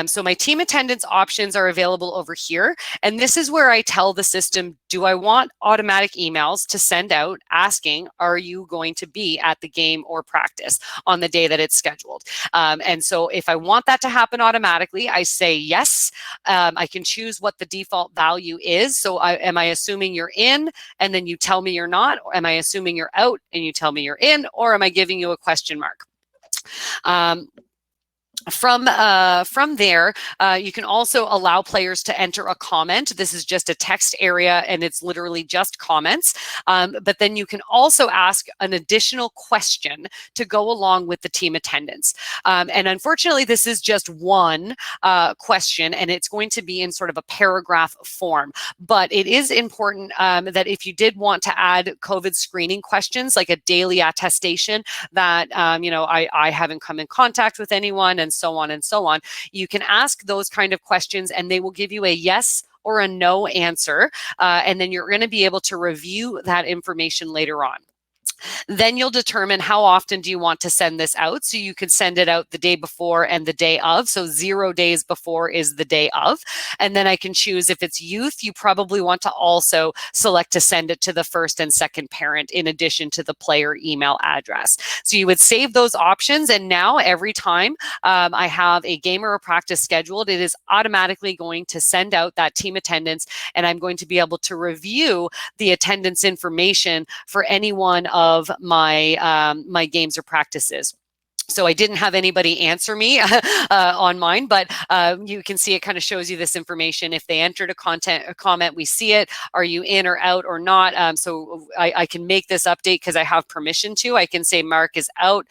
So my team attendance options are available over here. And this is where I tell the system, do I want automatic emails to send out asking, are you going to be at the game or practice on the day that it's scheduled? And so if I want that to happen automatically, I say yes. I can choose what the default value is. So am I assuming you're in and then you tell me you're not? Or am I assuming you're out and you tell me you're in? Or am I giving you a question mark? From there, you can also allow players to enter a comment. This is just a text area, and it's literally just comments. But then you can also ask an additional question to go along with the team attendance. And unfortunately, this is just one question, and it's going to be in sort of a paragraph form. But it is important that if you did want to add COVID screening questions, like a daily attestation that, I haven't come in contact with anyone, and so on and so on, you can ask those kind of questions, and they will give you a yes or a no answer. And then you're going to be able to review that information later on. Then you'll determine how often do you want to send this out. So you can send it out the day before and the day of. So 0 days before is the day of. And then I can choose, if it's youth, you probably want to also select to send it to the first and second parent in addition to the player email address. So you would save those options. And now every time I have a game or a practice scheduled, it is automatically going to send out that team attendance, and I'm going to be able to review the attendance information for any one of my my games or practices. So I didn't have anybody answer me on mine, but you can see it kind of shows you this information. If they entered a comment, we see it. Are you in or out or not? So I can make this update because I have permission to. I can say Mark is out,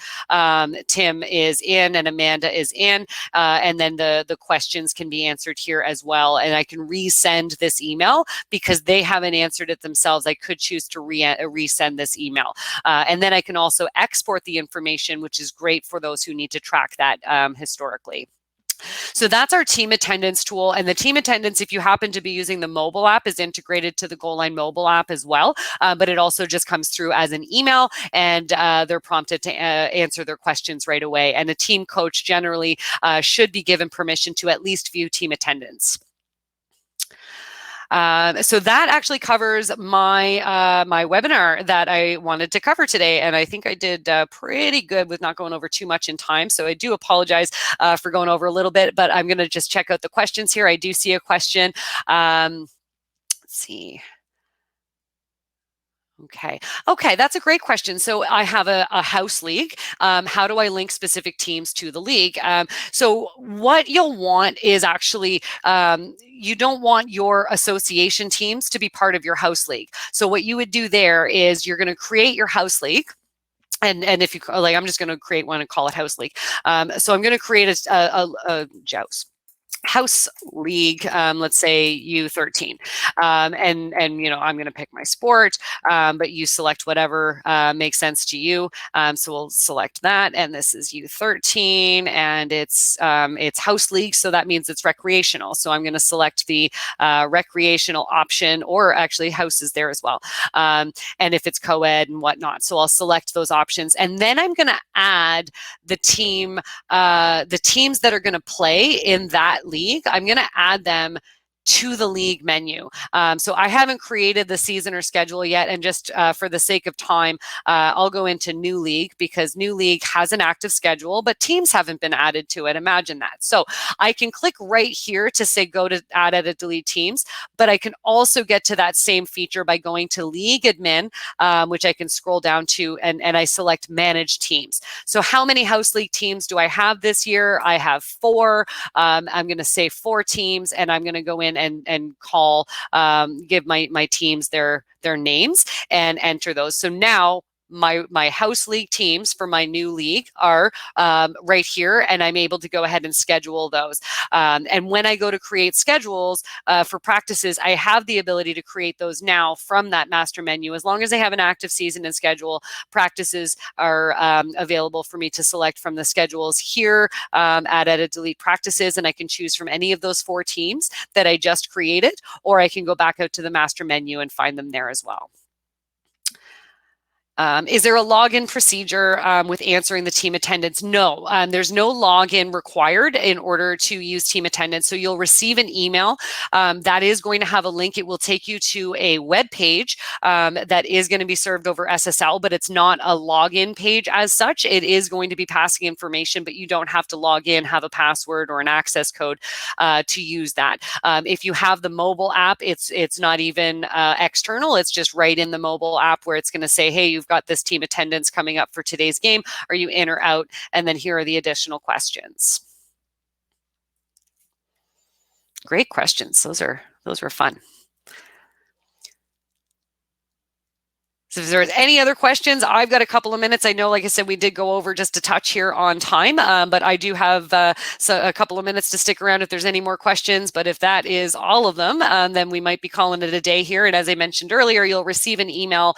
Tim is in, and Amanda is in. And then the questions can be answered here as well. And I can resend this email because they haven't answered it themselves. I could choose to resend this email. And then I can also export the information, which is great for those who need to track that historically. So that's our team attendance tool. And the team attendance, if you happen to be using the mobile app, is integrated to the Goal Line mobile app as well. But it also just comes through as an email, and they're prompted to answer their questions right away. And a team coach generally should be given permission to at least view team attendance. So that actually covers my my webinar that I wanted to cover today, and I think I did pretty good with not going over too much in time. So I do apologize for going over a little bit, but I'm going to just check out the questions here. I do see a question. Let's see. Okay, that's a great question. So I have a house league. How do I link specific teams to the league? So what you'll want is actually, you don't want your association teams to be part of your house league. So what you would do there is you're going to create your house league. And if you like, I'm just going to create one and call it house league. So I'm going to create a joust. House league, let's say U13, and you know, I'm going to pick my sport, but you select whatever makes sense to you. So we'll select that, and this is U13, and it's house league, so that means it's recreational. So I'm going to select the recreational option, or actually house is there as well, and if it's co-ed and whatnot. So I'll select those options, and then I'm going to add the teams that are going to play in that league. I'm going to add them to the league menu. So I haven't created the season or schedule yet, and just for the sake of time, I'll go into new league, because new league has an active schedule, but teams haven't been added to it. Imagine that. So I can click right here to say go to add, edit, delete teams, but I can also get to that same feature by going to league admin, which I can scroll down to, and I select manage teams. So how many house league teams do I have this year? I have 4. I'm going to say 4 teams, and I'm going to go in and call, give my teams their names and enter those. So now my house league teams for my new league are right here, and I'm able to go ahead and schedule those. And when I go to create schedules for practices, I have the ability to create those now from that master menu. As long as I have an active season and schedule, practices are available for me to select from the schedules here, add, edit, delete practices, and I can choose from any of those 4 teams that I just created, or I can go back out to the master menu and find them there as well. Is there a login procedure with answering the team attendance? No, there's no login required in order to use team attendance. So you'll receive an email that is going to have a link. It will take you to a web page that is going to be served over SSL, but it's not a login page as such. It is going to be passing information, but you don't have to log in, have a password or an access code to use that. If you have the mobile app, it's not even external. It's just right in the mobile app where it's going to say, hey, you've got this team attendance coming up for today's game. Are you in or out? And then here are the additional questions. Great questions. Those were fun. So if there's any other questions, I've got a couple of minutes. I know, like I said, we did go over just a touch here on time, but I do have a couple of minutes to stick around if there's any more questions. But if that is all of them, then we might be calling it a day here. And as I mentioned earlier, you'll receive an email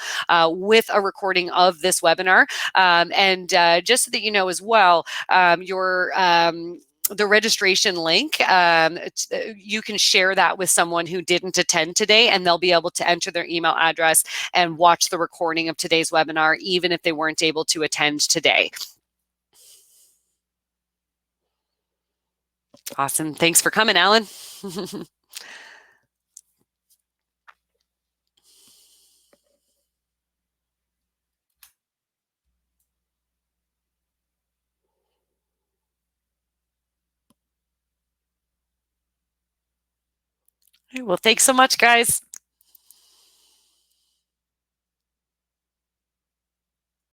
with a recording of this webinar. And just so that you know as well, the registration link, you can share that with someone who didn't attend today, and they'll be able to enter their email address and watch the recording of today's webinar, even if they weren't able to attend today. Awesome. Thanks for coming, Alan. Well, thanks so much, guys.